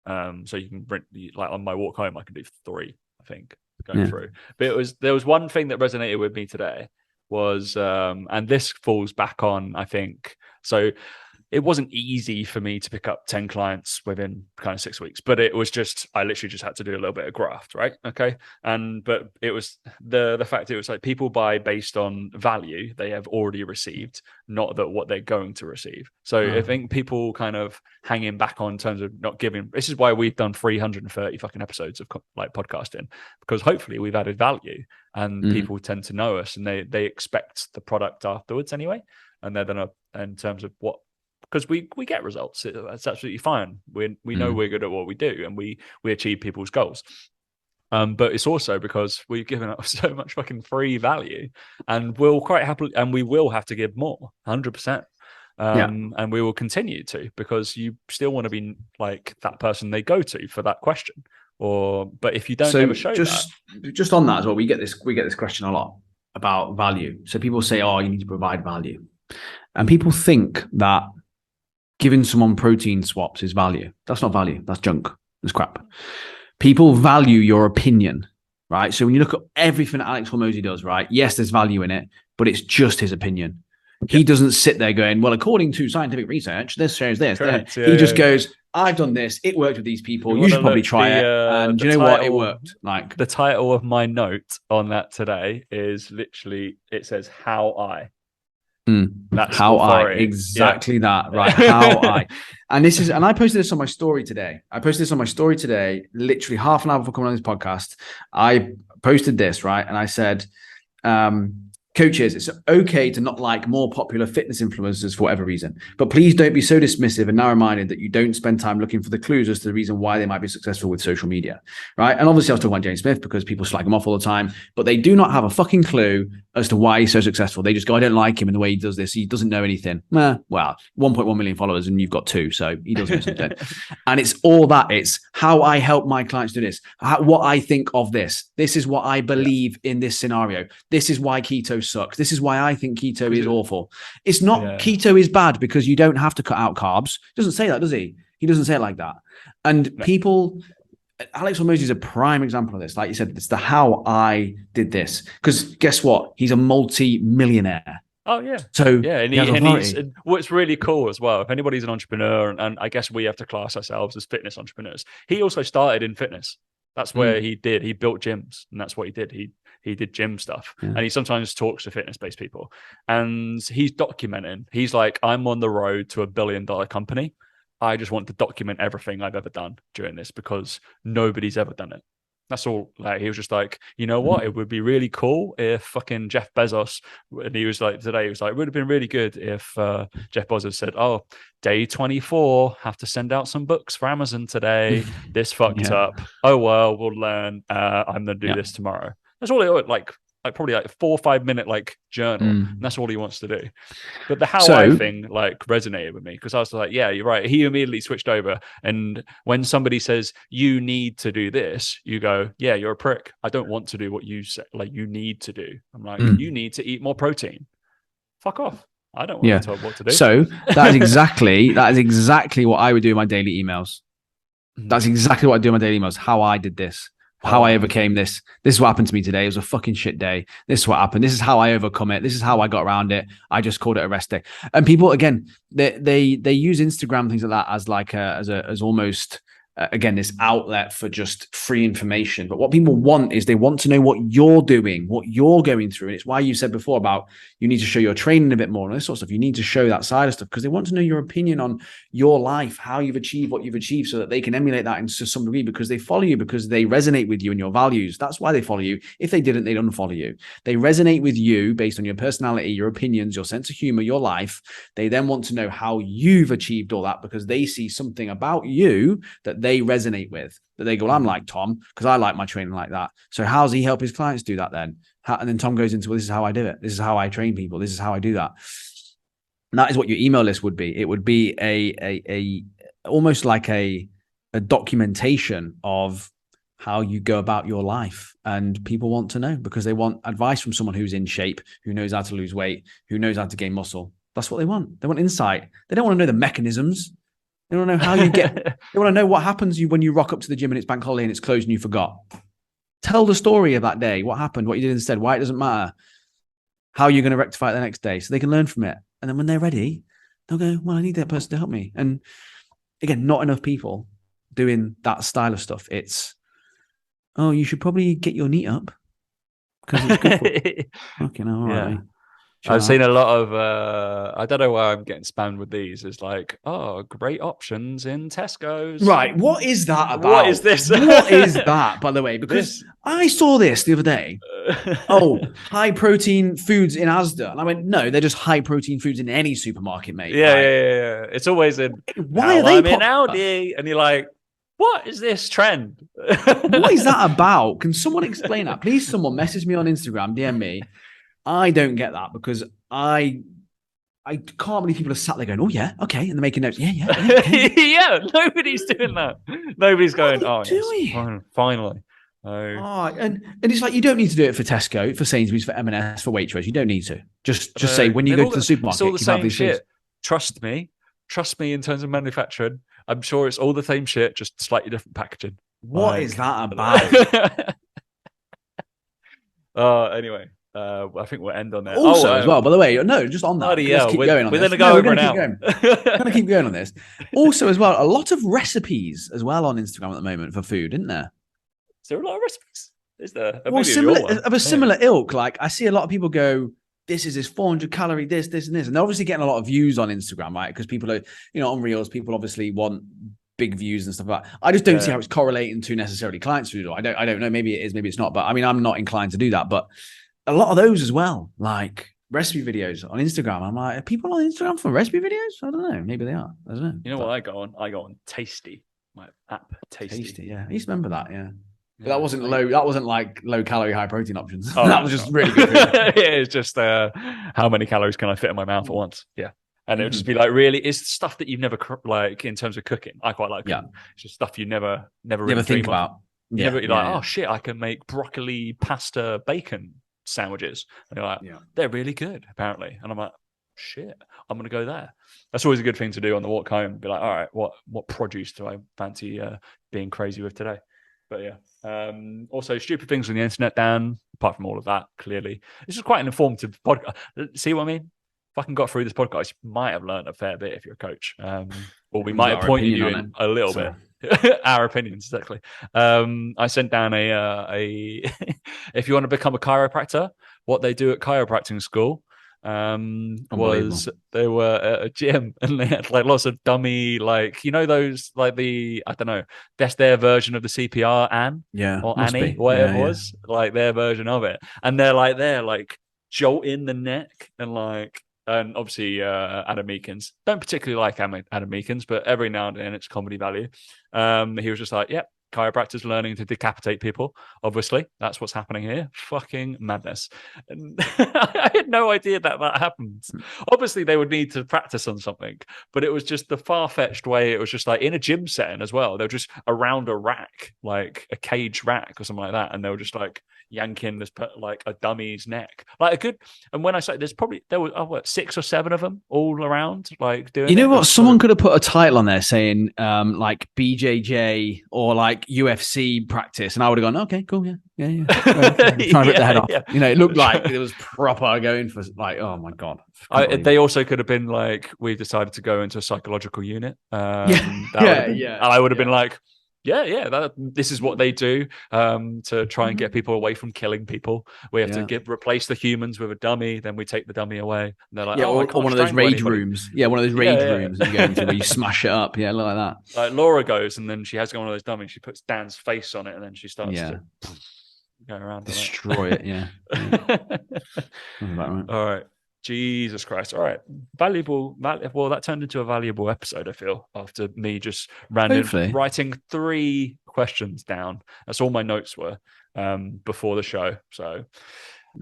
So you can print like on my walk home, I can do 3, I think, going through. But there was one thing that resonated with me today. Was and this falls back on, I think, so it wasn't easy for me to pick up 10 clients within kind of 6 weeks, but it was just, I literally just had to do a little bit of graft, right? Okay. But it was the fact it was like people buy based on value they have already received, not that what they're going to receive. So I think people kind of hanging back on terms of not giving, this is why we've done 330 fucking episodes of like podcasting, because hopefully we've added value and people tend to know us and they expect the product afterwards anyway. And they're gonna, in terms of what, because we get results. It's absolutely fine. We know we're good at what we do and we achieve people's goals. But it's also because we've given up so much fucking free value, and we'll quite happily, and we will have to give more, 100%. And we will continue to, because you still want to be like that person they go to for that question. But if you don't ever show just on that as well, we get this question a lot about value. So people say, oh, you need to provide value. And people think that giving someone protein swaps is value. That's not value. That's junk. It's crap. People value your opinion, right? So when you look at everything Alex Hormozi does, right? Yes, there's value in it, but it's just his opinion. He doesn't sit there going, well, according to scientific research, this shows this. Correct. He just goes, I've done this. It worked with these people. You should probably try it. And you know what? It worked. Like the title of my note on that today is literally, it says how I. That's how I exactly that, right? How I. And I posted this on my story today. Literally half an hour before coming on this podcast. I posted this, right? And I said, coaches, it's okay to not like more popular fitness influencers for whatever reason, but please don't be so dismissive and narrow-minded that you don't spend time looking for the clues as to the reason why they might be successful with social media, right? And obviously I was talking about James Smith because people slag him off all the time, but they do not have a fucking clue as to why he's so successful. They just go, I don't like him and the way he does this. He doesn't know anything. Well, 1.1 million followers and you've got 2, so he does know something. And it's all that. It's how I help my clients do this, what I think of this. This is what I believe in this scenario. This is why keto sucks. This is why I think keto is awful. It's not keto is bad because you don't have to cut out carbs. He doesn't say that, does he? He doesn't say it like that. And people, Alex Hormozi is a prime example of this. Like you said, it's the how I did this. Because guess what? He's a multi-millionaire. Oh yeah. So yeah, and what's really cool as well, if anybody's an entrepreneur, and I guess we have to class ourselves as fitness entrepreneurs, he also started in fitness. That's where he built gyms, and that's what he did. He did gym stuff, and he sometimes talks to fitness-based people, and he's documenting. He's like, I'm on the road to $1 billion company. I just want to document everything I've ever done during this because nobody's ever done it. That's all. Like, he was just like, you know what? It would be really cool if fucking Jeff Bezos, and he was like, today, he was like, it would have been really good if Jeff Bezos said, oh, day 24, have to send out some books for Amazon today. This fucked up. Oh, well, we'll learn. I'm going to do this tomorrow. That's all it like probably like 4 or 5 minute like journal. And that's all he wants to do. But the how I thing like resonated with me because I was like, yeah, you're right. He immediately switched over. And when somebody says you need to do this, you go, yeah, you're a prick. I don't want to do what you say, like you need to do. I'm like, you need to eat more protein. Fuck off. I don't want to be told what to do. So that is exactly what I would do in my daily emails. That's exactly what I do in my daily emails. How I did this. How I overcame this. This is what happened to me today. It was a fucking shit day. This is what happened. This is how I overcome it. This is how I got around it. I just called it a rest day. And people, again, they use Instagram, things like that as like as almost again, this outlet for just free information. But what people want is they want to know what you're doing, what you're going through. And it's why you said before about you need to show your training a bit more and this sort of stuff. You need to show that side of stuff because they want to know your opinion on your life, how you've achieved what you've achieved so that they can emulate that into some degree because they follow you, because they resonate with you and your values. That's why they follow you. If they didn't, they'd unfollow you. They resonate with you based on your personality, your opinions, your sense of humor, your life. They then want to know how you've achieved all that because they see something about you that they resonate with, that they go, well, I'm like Tom because I like my training like that. So how does he help his clients do that then? And then Tom goes into, well, this is how I do it. This is how I train people. This is how I do that. And that is what your email list would be. It would be a almost like a documentation of how you go about your life. And people want to know because they want advice from someone who's in shape, who knows how to lose weight, who knows how to gain muscle. That's what they want. They want insight. They don't want to know the mechanisms. They want to know how you get, they want to know what happens to you when you rock up to the gym and it's bank holiday and it's closed and you forgot. Tell the story of that day. What happened, what you did instead, why it doesn't matter, how you're going to rectify it the next day so they can learn from it. And then when they're ready, they'll go, well, I need that person to help me. And again, not enough people doing that style of stuff. It's, oh, you should probably get your knee up because it's good for okay, no, all right. I've seen a lot of, I don't know why I'm getting spammed with these. It's like, oh, great options in Tesco's. Right. What is that about? What is this? What is that, by the way? Because I saw this the other day. Oh, high protein foods in Asda. And I went, no, they're just high protein foods in any supermarket, mate. Yeah, yeah. It's always in, why are they in Aldi? And you're like, what is this trend? What is that about? Can someone explain that? Please, someone message me on Instagram, DM me. I don't get that because I can't believe people are sat there going, oh, yeah, okay. And they're making notes. Yeah. Okay. Yeah, nobody's doing that. Nobody's going, oh, yes, finally. And it's like, you don't need to do it for Tesco, for Sainsbury's, for M&S, for Waitrose. You don't need to. Just say when you go to the supermarket. It's all the same shit. Trust me in terms of manufacturing. I'm sure it's all the same shit, just slightly different packaging. What is that about? Anyway, I think we'll end on that. Also, as well, by the way, no, just on that. Let's keep going on this. We're going to keep going on this. Also, as well, a lot of recipes as well on Instagram at the moment for food, isn't there? Is there a lot of recipes? Is there? Well, similar ilk. Like I see a lot of people go, this is 400 calorie, this, and this. And they're obviously getting a lot of views on Instagram, right? Because people are, on Reels, people obviously want big views and stuff like that. I just don't see how it's correlating to necessarily clients food. I don't know. Maybe it is, maybe it's not. But I mean, I'm not inclined to do that. But a lot of those as well, like recipe videos on Instagram. I'm like, are people on Instagram for recipe videos? I don't know. Maybe they are. I don't know. You know what I go on? I go on Tasty. My app, Tasty. Yeah. I used to remember that. Yeah. But that wasn't low. That wasn't like low calorie, high protein options. That was just really good food. It's just how many calories can I fit in my mouth at once? Yeah. And it would just be like, really, it's stuff that you've never like in terms of cooking. I quite like cooking. It's just stuff you never really think about. You're like, oh shit, I can make broccoli, pasta, bacon sandwiches. And you're like, they're really good, apparently. And I'm like, shit, I'm gonna go there. That's always a good thing to do on the walk home. Be like, all right, what produce do I fancy being crazy with today? But yeah. Also, stupid things on the internet, Dan. Apart from all of that, clearly, this is quite an informative podcast. See what I mean? If I can got through this podcast, you might have learned a fair bit if you're a coach. Or we might have pointed you in a little bit. Our opinions, exactly. I sent down a if you want to become a chiropractor, what they do at chiropractic school was they were at a gym and they had like lots of dummy, like those like I don't know, that's their version of the CPR or Annie, whatever it was, like their version of it, and they're like jolting the neck and obviously Adam Meekins. Don't particularly like Adam Meekins, but every now and then it's comedy value. He was just like, yep, chiropractors learning to decapitate people. Obviously, that's what's happening here. Fucking madness. And I had no idea that happens. Obviously, they would need to practice on something, but it was just the far-fetched way. It was just like in a gym setting as well. They were just around a rack, like a cage rack or something like that, and they were just like yanking this like a dummy's neck, like a good. And when I say there were 6 or 7 of them all around, like doing. What? Someone could have put a title on there saying like BJJ or like UFC practice, and I would have gone, okay, cool, yeah. Trying to rip the head off. It looked like it was proper going for like, oh my god. They also could have been like, we decided to go into a psychological unit. And I would have been like, this is what they do to try and get people away from killing people. We have to replace the humans with a dummy, then we take the dummy away. And they're like, or one of those rage rooms. Yeah, one of those rage rooms you go into where you smash it up. Yeah, like that. Like Laura goes and then she has one of those dummies. She puts Dan's face on it and then she starts to go around. Destroy it, yeah. Right. All right. Jesus Christ. All right. Valuable. Well, that turned into a valuable episode, I feel, after me just writing 3 questions down. That's all my notes were before the show. So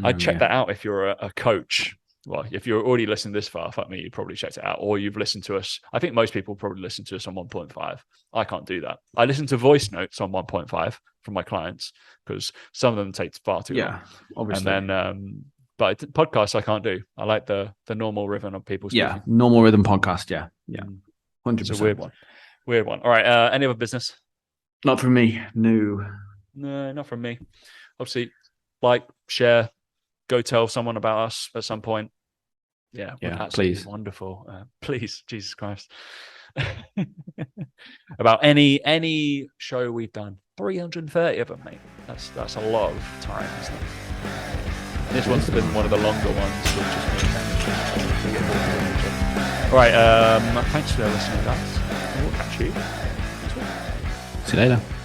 I'd check that out if you're a coach. Well, if you're already listening this far, fuck me, you probably checked it out. Or you've listened to us. I think most people probably listen to us on 1.5. I can't do that. I listen to voice notes on 1.5 from my clients because some of them take far too long. Yeah, obviously. And then... But podcasts I can't do. I like the normal rhythm of people speaking. Yeah, normal rhythm podcast. Yeah. 100%. It's a weird one. All right. Any other business? Not from me. No, not from me. Obviously, like, share, go tell someone about us at some point. Yeah, please. Wonderful. Please, Jesus Christ. About any show we've done. 330 of them, mate. That's a lot of time, isn't it? This one's been one of the longer ones. All right. Thanks for listening, guys. We'll catch you. See you later.